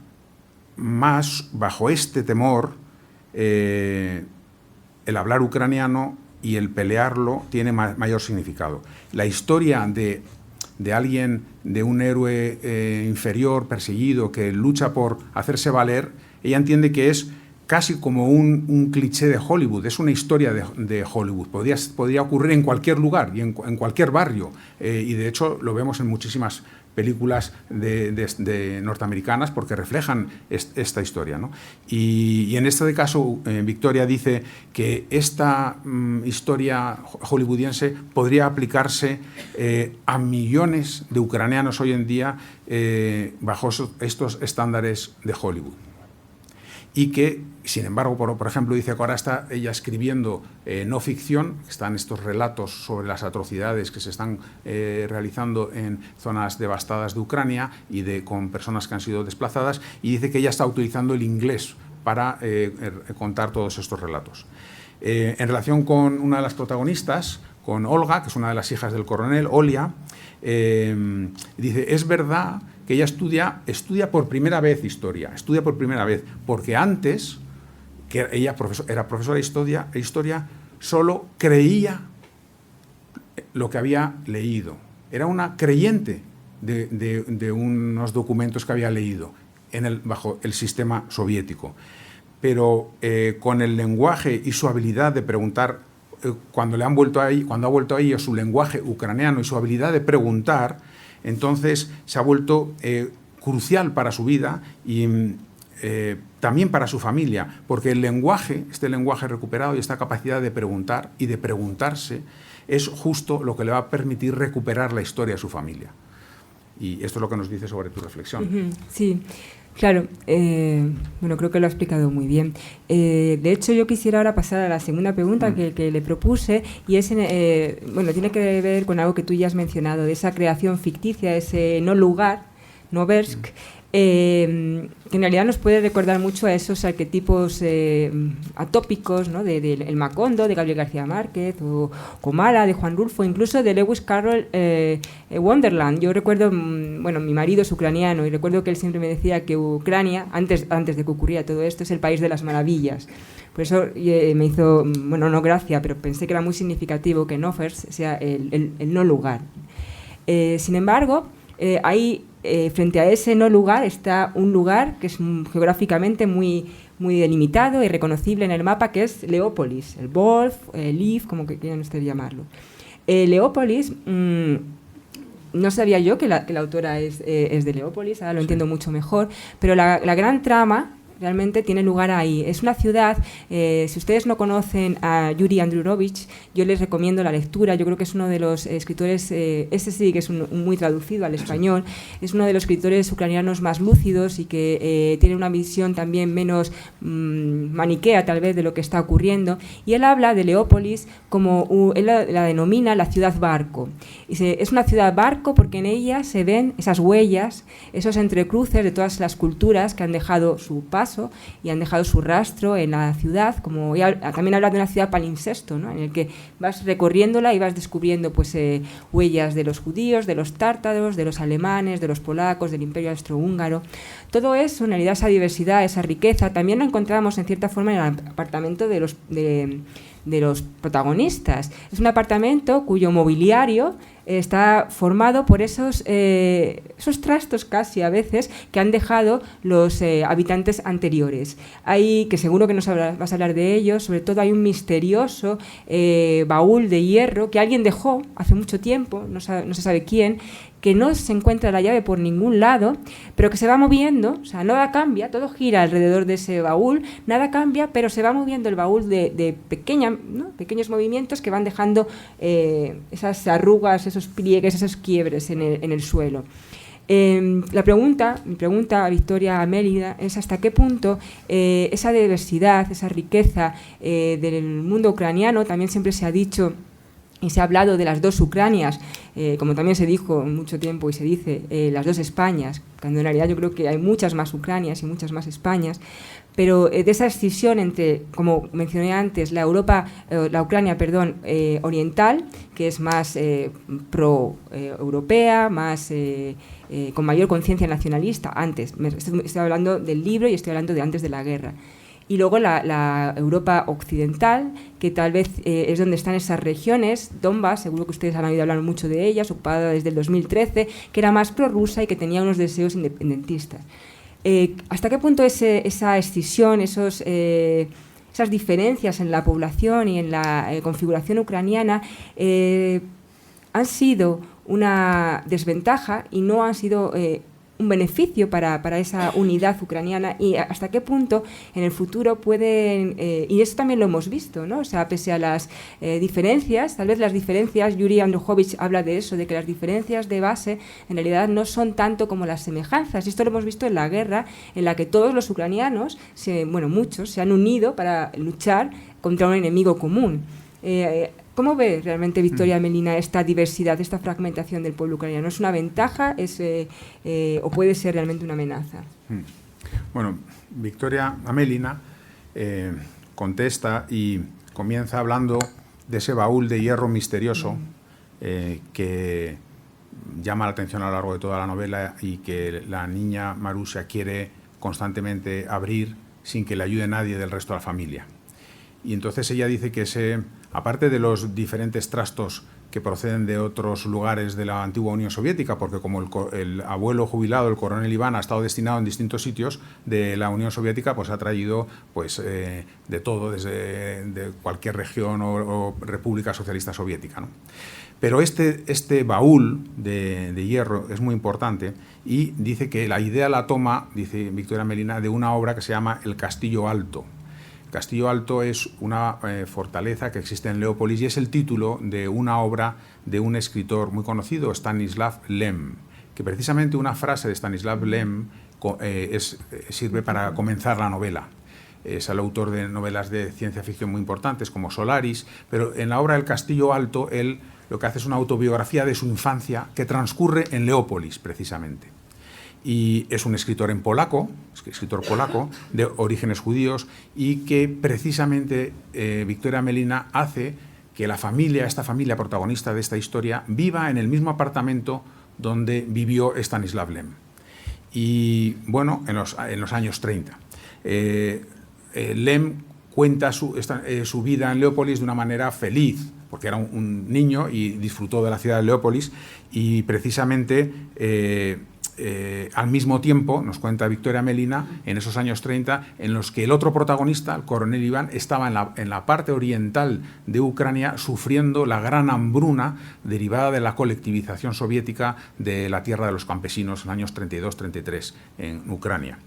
más bajo este temor, el hablar ucraniano y el pelearlo tiene mayor significado. La historia de alguien, de un héroe inferior, perseguido, que lucha por hacerse valer, ella entiende que es casi como un cliché de Hollywood, es una historia de Hollywood. Podría ocurrir en cualquier lugar y en cualquier barrio, y de hecho lo vemos en muchísimas películas norteamericanas porque reflejan esta historia, ¿no? Y en este caso, Victoria dice que esta historia hollywoodiense podría aplicarse a millones de ucranianos hoy en día bajo estos estándares de Hollywood. Y que, sin embargo, por ejemplo, dice que ahora está ella escribiendo no ficción, están estos relatos sobre las atrocidades que se están realizando en zonas devastadas de Ucrania y con personas que han sido desplazadas, y dice que ella está utilizando el inglés para contar todos estos relatos. En relación con una de las protagonistas, con Olga, que es una de las hijas del coronel, Olia, dice, es verdad que ella estudia por primera vez historia, porque antes, que ella era profesora de historia, solo creía lo que había leído. Era una creyente de unos documentos que había leído bajo el sistema soviético. Pero con el lenguaje y su habilidad de preguntar, cuando ha vuelto a ello su lenguaje ucraniano y su habilidad de preguntar, entonces se ha vuelto crucial para su vida y también para su familia, porque el lenguaje, este lenguaje recuperado y esta capacidad de preguntar y de preguntarse es justo lo que le va a permitir recuperar la historia de su familia. Y esto es lo que nos dice sobre tu reflexión. Sí. Claro, bueno, creo que lo ha explicado muy bien. De hecho, yo quisiera ahora pasar a la segunda pregunta que le propuse, y es, bueno, tiene que ver con algo que tú ya has mencionado, de esa creación ficticia, ese no lugar, Noversk, que en realidad nos puede recordar mucho a esos arquetipos atópicos, ¿no? El Macondo, de Gabriel García Márquez, o Comala, de Juan Rulfo, incluso de Lewis Carroll, Wonderland. Yo recuerdo, bueno, mi marido es ucraniano y recuerdo que él siempre me decía que Ucrania, antes de que ocurriera todo esto, es el país de las maravillas. Por eso me hizo, bueno, no gracia, pero pensé que era muy significativo que Noversk sea el no lugar. Sin embargo, hay frente a ese no lugar está un lugar que es geográficamente muy delimitado y reconocible en el mapa, que es Leópolis, el Wolf, Lviv, como que quieran ustedes llamarlo. Leópolis, no sabía yo que la autora es de Leópolis, ahora lo entiendo mucho mejor, pero la gran trama realmente tiene lugar ahí. Es una ciudad, si ustedes no conocen a Yuri Andrurovich, yo les recomiendo la lectura. Yo creo que es uno de los escritores, ese sí que es muy traducido al español, es uno de los escritores ucranianos más lúcidos y que tiene una visión también menos maniquea tal vez de lo que está ocurriendo, y él habla de Leópolis como, él la denomina la ciudad barco. Es una ciudad barco porque en ella se ven esas huellas, esos entrecruces de todas las culturas que han dejado su paso y han dejado su rastro en la ciudad, como también habla de una ciudad palimpsesto, ¿no? En el que vas recorriéndola y vas descubriendo pues huellas de los judíos, de los tártaros, de los alemanes, de los polacos, del Imperio Austrohúngaro. Todo eso, en realidad, esa diversidad, esa riqueza, también la encontramos en cierta forma en el apartamento de los protagonistas. Es un apartamento cuyo mobiliario está formado por esos trastos casi a veces que han dejado los habitantes anteriores. Hay, que seguro que vas a hablar de ello, sobre todo hay un misterioso baúl de hierro que alguien dejó hace mucho tiempo, no se sabe quién, que no se encuentra la llave por ningún lado, pero que se va moviendo, o sea, nada cambia, todo gira alrededor de ese baúl, nada cambia, pero se va moviendo el baúl de pequeños movimientos que van dejando esas arrugas, esos pliegues, esos quiebres en el suelo. Mi pregunta a Victoria Amélida es hasta qué punto esa diversidad, esa riqueza del mundo ucraniano, también siempre se ha dicho y se ha hablado de las dos Ucranias, como también se dijo mucho tiempo y se dice las dos Españas, cuando en realidad yo creo que hay muchas más Ucranias y muchas más Españas, pero de esa escisión entre, como mencioné antes, la Ucrania oriental, que es más pro-europea, más con mayor conciencia nacionalista, estoy hablando del libro y estoy hablando de antes de la guerra. Y luego la Europa occidental, que tal vez es donde están esas regiones, Donbass, seguro que ustedes han oído hablar mucho de ellas, ocupada desde el 2013, que era más prorrusa y que tenía unos deseos independentistas. ¿Hasta qué punto esa escisión, esas diferencias en la población y en la configuración ucraniana han sido una desventaja y no han sido un beneficio para esa unidad ucraniana, y hasta qué punto en el futuro pueden, y eso también lo hemos visto, ¿no? O sea, pese a las diferencias, tal vez las diferencias, Yuri Androchovich habla de eso, de que las diferencias de base en realidad no son tanto como las semejanzas, y esto lo hemos visto en la guerra, en la que todos los ucranianos, muchos, se han unido para luchar contra un enemigo común. ¿Cómo ve realmente Victoria Amelina esta diversidad, esta fragmentación del pueblo ucraniano? ¿Es una ventaja o puede ser realmente una amenaza? Bueno, Victoria Amelina contesta y comienza hablando de ese baúl de hierro misterioso que llama la atención a lo largo de toda la novela y que la niña Marusia quiere constantemente abrir sin que le ayude nadie del resto de la familia. Y entonces ella dice que aparte de los diferentes trastos que proceden de otros lugares de la antigua Unión Soviética, porque como el abuelo jubilado, el coronel Iván, ha estado destinado en distintos sitios de la Unión Soviética, pues ha traído de todo, de cualquier región o república socialista soviética, ¿no? Pero este baúl de hierro es muy importante y dice que la idea la toma, dice Victoria Amelina, de una obra que se llama El Castillo Alto. Castillo Alto es una fortaleza que existe en Leópolis y es el título de una obra de un escritor muy conocido, Stanislav Lem, que precisamente una frase de Stanislav Lem sirve para comenzar la novela. Es el autor de novelas de ciencia ficción muy importantes como Solaris, pero en la obra El Castillo Alto él lo que hace es una autobiografía de su infancia que transcurre en Leópolis precisamente. Y es un escritor escritor polaco de orígenes judíos y que precisamente Victoria Amelina hace que esta familia protagonista de esta historia viva en el mismo apartamento donde vivió Stanislav Lem. Y bueno, en los años 30. Lem cuenta su vida en Leópolis de una manera feliz, porque era un niño y disfrutó de la ciudad de Leópolis y precisamente al mismo tiempo, nos cuenta Victoria Amelina, en esos años 30, en los que el otro protagonista, el coronel Iván, estaba en la parte oriental de Ucrania sufriendo la gran hambruna derivada de la colectivización soviética de la tierra de los campesinos en los años 32-33 en Ucrania.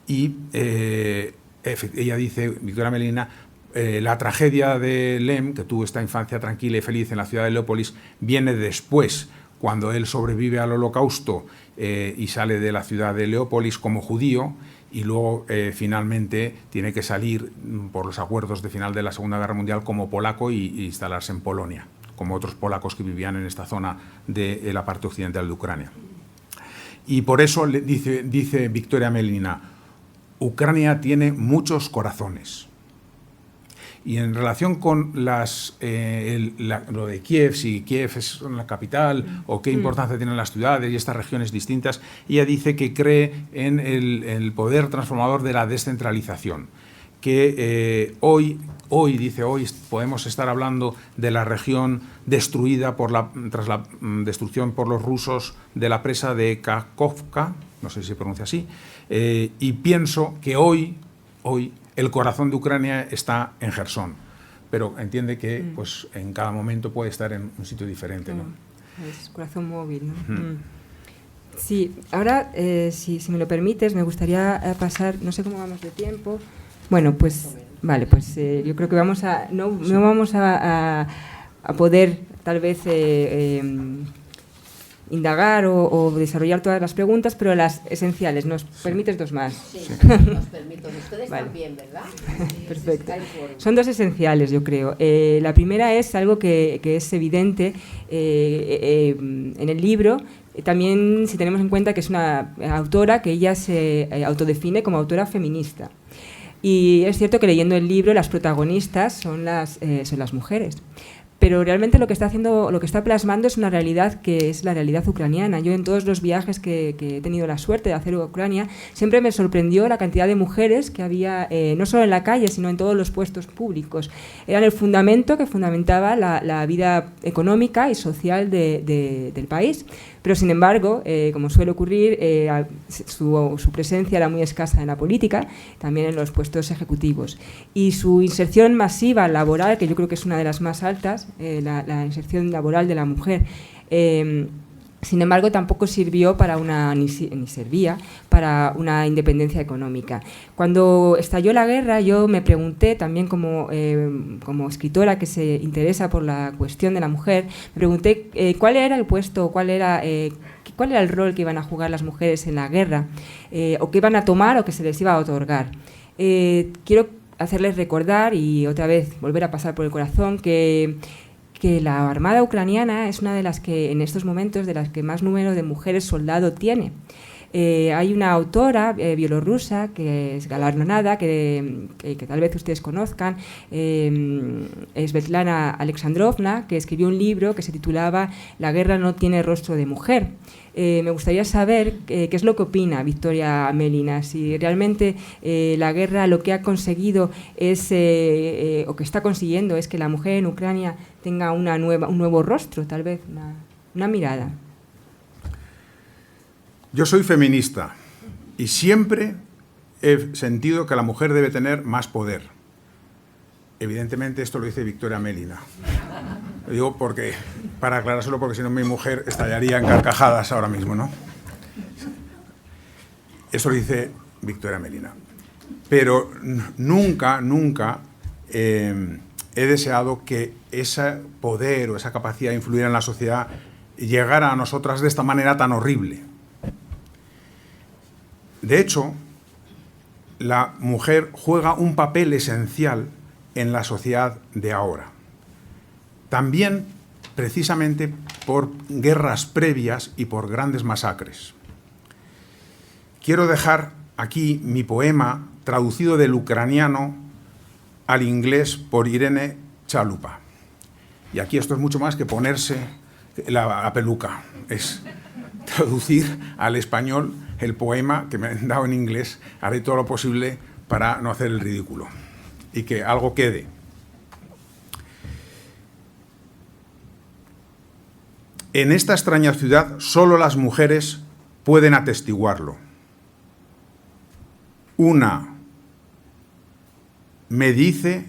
Y ella dice, Victoria Amelina, la tragedia de Lem, que tuvo esta infancia tranquila y feliz en la ciudad de Leópolis, viene después, cuando él sobrevive al Holocausto y sale de la ciudad de Leópolis como judío y luego finalmente tiene que salir por los acuerdos de final de la Segunda Guerra Mundial como polaco y instalarse en Polonia, como otros polacos que vivían en esta zona de la parte occidental de Ucrania. Y por eso dice Victoria Amelina, Ucrania tiene muchos corazones. Y en relación con lo de Kiev, si Kiev es la capital o qué importancia tienen las ciudades y estas regiones distintas, ella dice que cree en el poder transformador de la descentralización, que hoy hoy, dice hoy, podemos estar hablando de la región destruida tras la destrucción por los rusos de la presa de Kakhovka, no sé si se pronuncia así, y pienso que hoy el corazón de Ucrania está en Jersón, pero entiende que pues, en cada momento puede estar en un sitio diferente, ¿no? Es corazón móvil, ¿no? Sí, ahora, si me lo permites, me gustaría pasar, no sé cómo vamos de tiempo. Bueno, pues, vale, pues yo creo que vamos no vamos a poder, tal vez, indagar o desarrollar todas las preguntas, pero las esenciales. ¿Nos permites dos más? Sí, nos permito. Ustedes vale. También, ¿verdad? Perfecto. Son dos esenciales, yo creo. La primera es algo que es evidente en el libro, también si tenemos en cuenta que es una autora que ella se autodefine como autora feminista. Y es cierto que leyendo el libro las protagonistas son las mujeres. Pero realmente lo que está plasmando es una realidad que es la realidad ucraniana. Yo en todos los viajes que he tenido la suerte de hacer a Ucrania, siempre me sorprendió la cantidad de mujeres que había, no solo en la calle, sino en todos los puestos públicos. Eran el fundamento que fundamentaba la vida económica y social del país. Pero, sin embargo, como suele ocurrir, su presencia era muy escasa en la política, también en los puestos ejecutivos. Y su inserción masiva laboral, que yo creo que es una de las más altas, la inserción laboral de la mujer, sin embargo, tampoco sirvió ni servía para una independencia económica. Cuando estalló la guerra, yo me pregunté, también como escritora que se interesa por la cuestión de la mujer, me pregunté cuál era el puesto, cuál era el rol que iban a jugar las mujeres en la guerra, o qué iban a tomar o que se les iba a otorgar. Quiero hacerles recordar y otra vez volver a pasar por el corazón que la Armada ucraniana es una de las que, en estos momentos, de las que más número de mujeres soldado tiene. Hay una autora bielorrusa que es galardonada, que tal vez ustedes conozcan, Svetlana Alexandrovna, que escribió un libro que se titulaba La guerra no tiene rostro de mujer. Me gustaría saber qué es lo que opina Victoria Amelina, si realmente la guerra lo que ha conseguido es, o que está consiguiendo, es que la mujer en Ucrania tenga un nuevo rostro, tal vez, una mirada. Yo soy feminista y siempre he sentido que la mujer debe tener más poder. Evidentemente esto lo dice Victoria Amelina. Lo digo para aclarárselo, porque si no mi mujer estallaría en carcajadas ahora mismo, ¿no? Eso lo dice Victoria Amelina. Pero nunca he deseado que ese poder o esa capacidad de influir en la sociedad llegara a nosotras de esta manera tan horrible. De hecho, la mujer juega un papel esencial en la sociedad de ahora. También, precisamente, por guerras previas y por grandes masacres. Quiero dejar aquí mi poema traducido del ucraniano al inglés por Irene Chalupa. Y aquí esto es mucho más que ponerse la peluca. Es traducir al español el poema que me han dado en inglés. Haré todo lo posible para no hacer el ridículo y que algo quede. En esta extraña ciudad solo las mujeres pueden atestiguarlo. Una me dice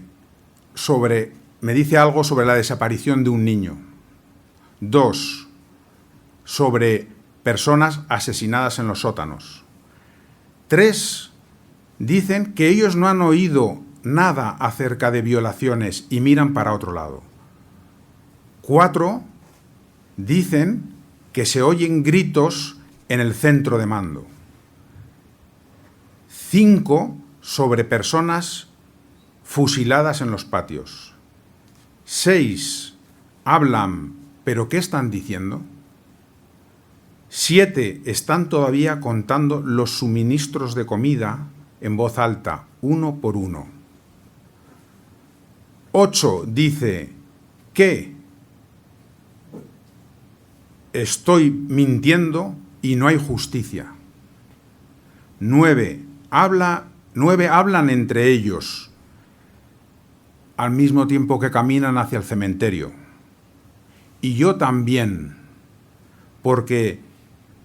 algo sobre la desaparición de un niño. 2, sobre personas asesinadas en los sótanos. 3, dicen que ellos no han oído nada acerca de violaciones y miran para otro lado. 4, dicen que se oyen gritos en el centro de mando. 5, sobre personas fusiladas en los patios. 6, hablan, ¿pero qué están diciendo? 7, están todavía contando los suministros de comida en voz alta, uno por uno. 8, dice, ¿qué? Estoy mintiendo y no hay justicia. 9, hablan entre ellos. al mismo tiempo que caminan hacia el cementerio. Y yo también, porque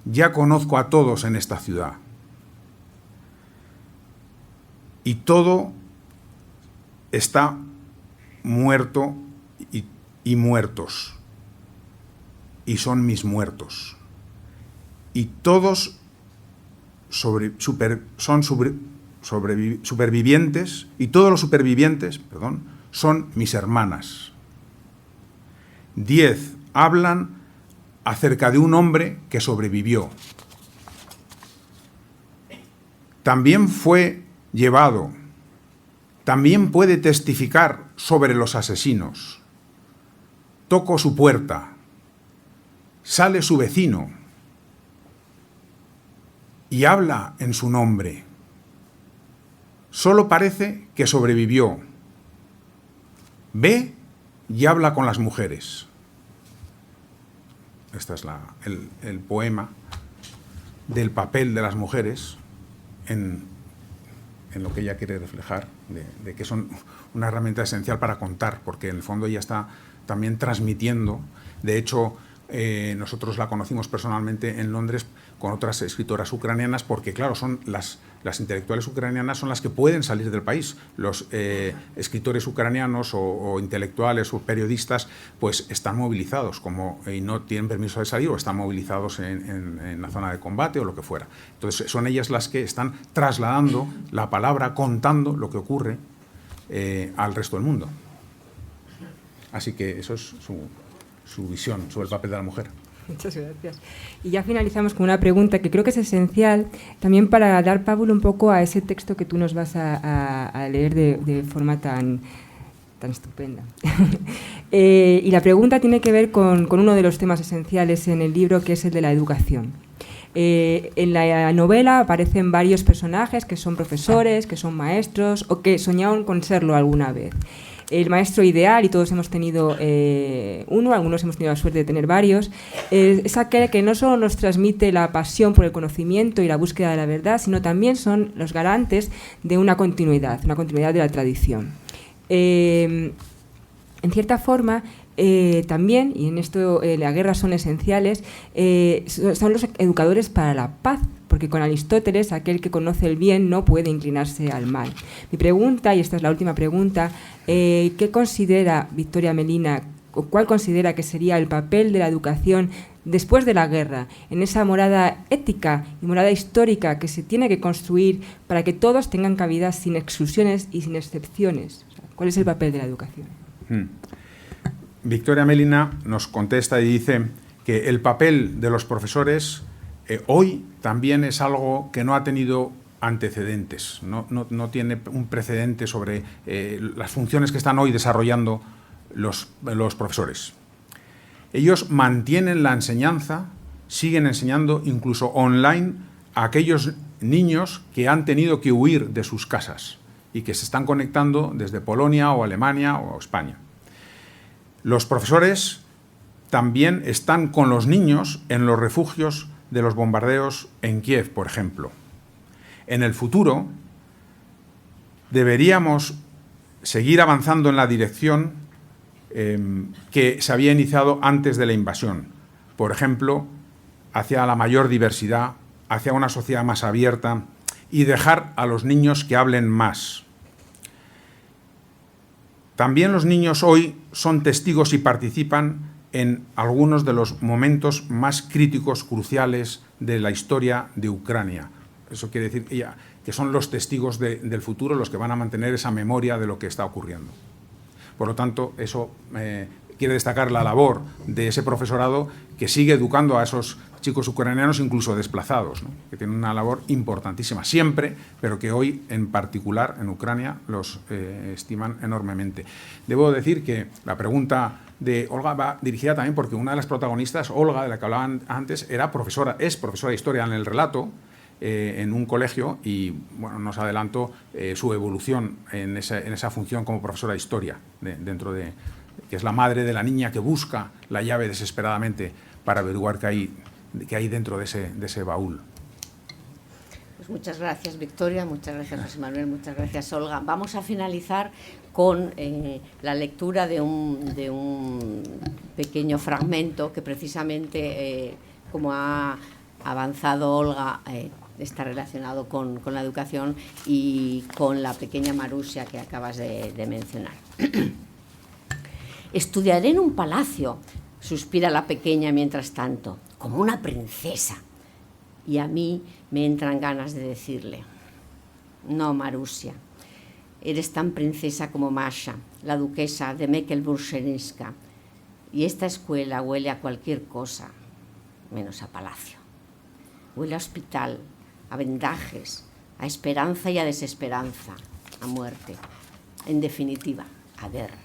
ya conozco a todos en esta ciudad. Y todo está muerto y muertos. Y son mis muertos. Y todos supervivientes, y todos los supervivientes, son mis hermanas. 10 hablan acerca de un hombre que sobrevivió. También fue llevado, también puede testificar sobre los asesinos. Toco su puerta, sale su vecino y habla en su nombre. Solo parece que sobrevivió. Ve y habla con las mujeres. Este es el poema del papel de las mujeres en lo que ella quiere reflejar, de que son una herramienta esencial para contar, porque en el fondo ella está también transmitiendo. De hecho, nosotros la conocimos personalmente en Londres con otras escritoras ucranianas, porque claro, son las intelectuales ucranianas son las que pueden salir del país. Los escritores ucranianos o intelectuales o periodistas pues están movilizados y no tienen permiso de salir, o están movilizados en la zona de combate o lo que fuera. Entonces son ellas las que están trasladando la palabra, contando lo que ocurre al resto del mundo. Así que eso es su visión sobre el papel de la mujer. Muchas gracias. Y ya finalizamos con una pregunta que creo que es esencial también para dar pábulo un poco a ese texto que tú nos vas a leer de forma tan estupenda. Y la pregunta tiene que ver con uno de los temas esenciales en el libro, que es el de la educación. En la novela aparecen varios personajes que son profesores, que son maestros o que soñaron con serlo alguna vez. El maestro ideal, y todos hemos tenido uno, algunos hemos tenido la suerte de tener varios, es aquel que no solo nos transmite la pasión por el conocimiento y la búsqueda de la verdad, sino también son los garantes de una continuidad de la tradición. En cierta forma, también, y en esto las guerras son esenciales, son los educadores para la paz, porque con Aristóteles aquel que conoce el bien no puede inclinarse al mal. Mi pregunta, y esta es la última pregunta, ¿qué considera Victoria Melina, o cuál considera que sería el papel de la educación después de la guerra, en esa morada ética y morada histórica que se tiene que construir para que todos tengan cabida sin exclusiones y sin excepciones? O sea, ¿cuál es el papel de la educación? Victoria Melina nos contesta y dice que el papel de los profesores hoy también es algo que no ha tenido antecedentes, no tiene un precedente sobre las funciones que están hoy desarrollando los profesores. Ellos mantienen la enseñanza, siguen enseñando incluso online a aquellos niños que han tenido que huir de sus casas y que se están conectando desde Polonia o Alemania o España. Los profesores también están con los niños en los refugios de los bombardeos en Kiev, por ejemplo. En el futuro deberíamos seguir avanzando en la dirección que se había iniciado antes de la invasión. Por ejemplo, hacia la mayor diversidad, hacia una sociedad más abierta y dejar a los niños que hablen más. También los niños hoy son testigos y participan en algunos de los momentos más críticos, cruciales de la historia de Ucrania. Eso quiere decir que son los testigos del futuro los que van a mantener esa memoria de lo que está ocurriendo. Por lo tanto, eso quiere destacar la labor de ese profesorado que sigue educando a esos chicos ucranianos, incluso desplazados, ¿no? Que tienen una labor importantísima siempre, pero que hoy en particular en Ucrania los estiman enormemente. Debo decir que la pregunta de Olga va dirigida también porque una de las protagonistas, Olga, de la que hablaban antes, es profesora de historia en el relato en un colegio y bueno, nos adelanto su evolución en esa función como profesora de historia, dentro de que es la madre de la niña que busca la llave desesperadamente para averiguar qué hay dentro de ese baúl. Pues muchas gracias, Victoria, muchas gracias, José Manuel, muchas gracias, Olga. Vamos a finalizar con la lectura de un pequeño fragmento que precisamente, como ha avanzado Olga, está relacionado con la educación y con la pequeña Marusia que acabas de mencionar. Estudiaré en un palacio, suspira la pequeña mientras tanto, como una princesa. Y a mí me entran ganas de decirle: no, Marusia, eres tan princesa como Masha, la duquesa de Mecklenburg-Schwerin, y esta escuela huele a cualquier cosa, menos a palacio. Huele a hospital, a vendajes, a esperanza y a desesperanza, a muerte, en definitiva, a guerra.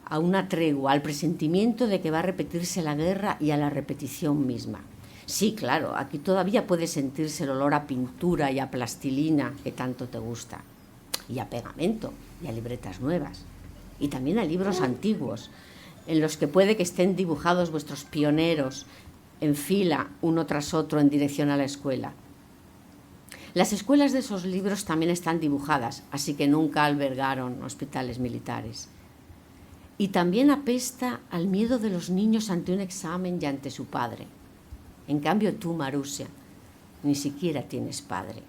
A una tregua, al presentimiento de que va a repetirse la guerra y a la repetición misma. Sí, claro, aquí todavía puede sentirse el olor a pintura y a plastilina que tanto te gusta, y a pegamento, y a libretas nuevas, y también a libros antiguos, en los que puede que estén dibujados vuestros pioneros en fila, uno tras otro, en dirección a la escuela. Las escuelas de esos libros también están dibujadas, así que nunca albergaron hospitales militares. Y también apesta al miedo de los niños ante un examen y ante su padre. En cambio tú, Marusia, ni siquiera tienes padre.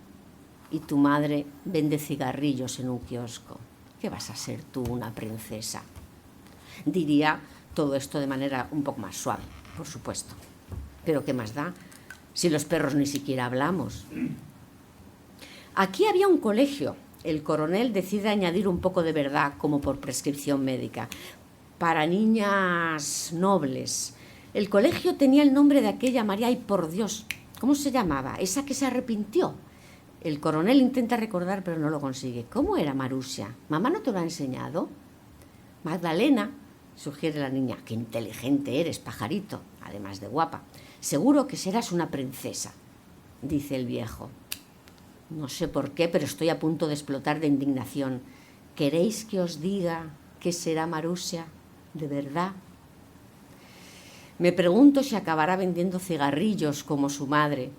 Y tu madre vende cigarrillos en un kiosco. ¿Qué vas a ser tú, una princesa? Diría todo esto de manera un poco más suave, por supuesto. Pero ¿qué más da? Si los perros ni siquiera hablamos. Aquí había un colegio. El coronel decide añadir un poco de verdad, como por prescripción médica, para niñas nobles. El colegio tenía el nombre de aquella María, y por Dios, ¿cómo se llamaba? Esa que se arrepintió. El coronel intenta recordar, pero no lo consigue. ¿Cómo era Marusia? ¿Mamá no te lo ha enseñado? Magdalena, sugiere la niña. Qué inteligente eres, pajarito, además de guapa. Seguro que serás una princesa, dice el viejo. No sé por qué, pero estoy a punto de explotar de indignación. ¿Queréis que os diga qué será Marusia de verdad? Me pregunto si acabará vendiendo cigarrillos como su madre,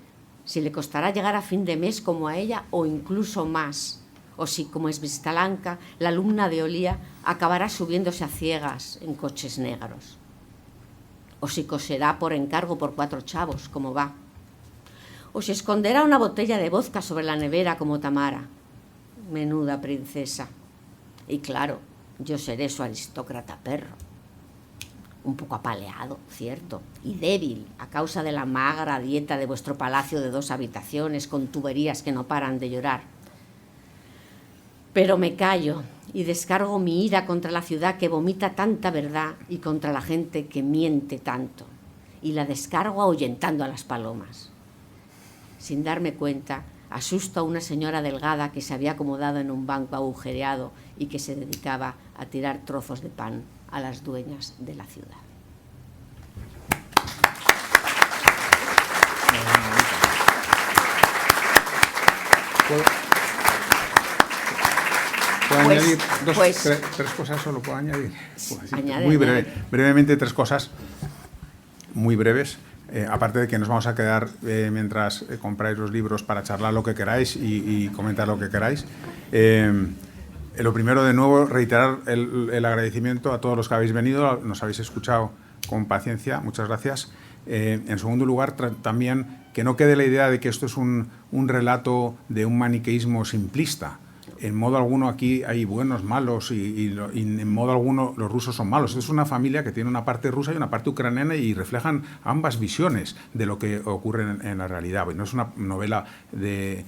si le costará llegar a fin de mes como a ella o incluso más, o si, como es Vistalanca, la alumna de Olía, acabará subiéndose a ciegas en coches negros, o si coserá por encargo por 4 chavos, como va, o si esconderá una botella de vodka sobre la nevera como Tamara. Menuda princesa. Y claro, yo seré su aristócrata perro. Un poco apaleado, cierto, y débil a causa de la magra dieta de vuestro palacio de 2 habitaciones con tuberías que no paran de llorar. Pero me callo y descargo mi ira contra la ciudad que vomita tanta verdad y contra la gente que miente tanto. Y la descargo ahuyentando a las palomas. Sin darme cuenta, asusto a una señora delgada que se había acomodado en un banco agujereado y que se dedicaba a tirar trozos de pan a las dueñas de la ciudad. ¿Puedo añadir tres cosas solo? ¿Puedo añadir? Muy brevemente 3 cosas muy breves. Aparte de que nos vamos a quedar mientras compráis los libros para charlar lo que queráis y comentar lo que queráis. Lo primero, de nuevo, reiterar el agradecimiento a todos los que habéis venido, nos habéis escuchado con paciencia, muchas gracias. En segundo lugar, también que no quede la idea de que esto es un relato de un maniqueísmo simplista. En modo alguno aquí hay buenos, malos y en modo alguno los rusos son malos. Es una familia que tiene una parte rusa y una parte ucraniana y reflejan ambas visiones de lo que ocurre en la realidad. No es una novela de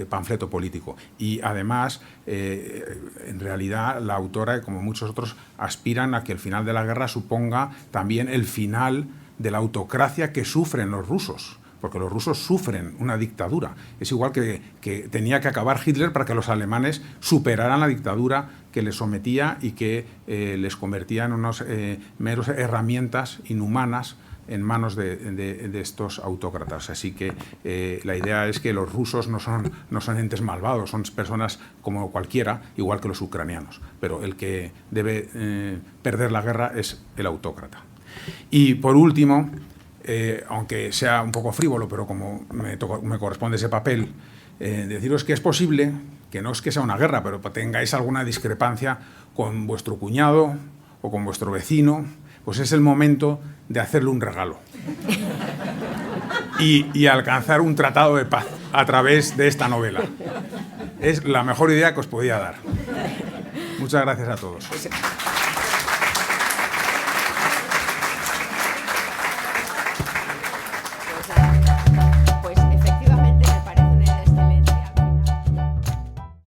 panfleto político. Y además, en realidad, la autora, como muchos otros, aspiran a que el final de la guerra suponga también el final de la autocracia que sufren los rusos. Porque los rusos sufren una dictadura. Es igual que tenía que acabar Hitler para que los alemanes superaran la dictadura que les sometía y que les convertía en unas meros herramientas inhumanas en manos de estos autócratas. Así que la idea es que los rusos no son entes malvados, son personas como cualquiera, igual que los ucranianos. Pero el que debe perder la guerra es el autócrata. Y por último, aunque sea un poco frívolo, pero como me corresponde ese papel, deciros que es posible, que no es que sea una guerra, pero tengáis alguna discrepancia con vuestro cuñado o con vuestro vecino, pues es el momento de hacerle un regalo y alcanzar un tratado de paz a través de esta novela. Es la mejor idea que os podía dar. Muchas gracias a todos.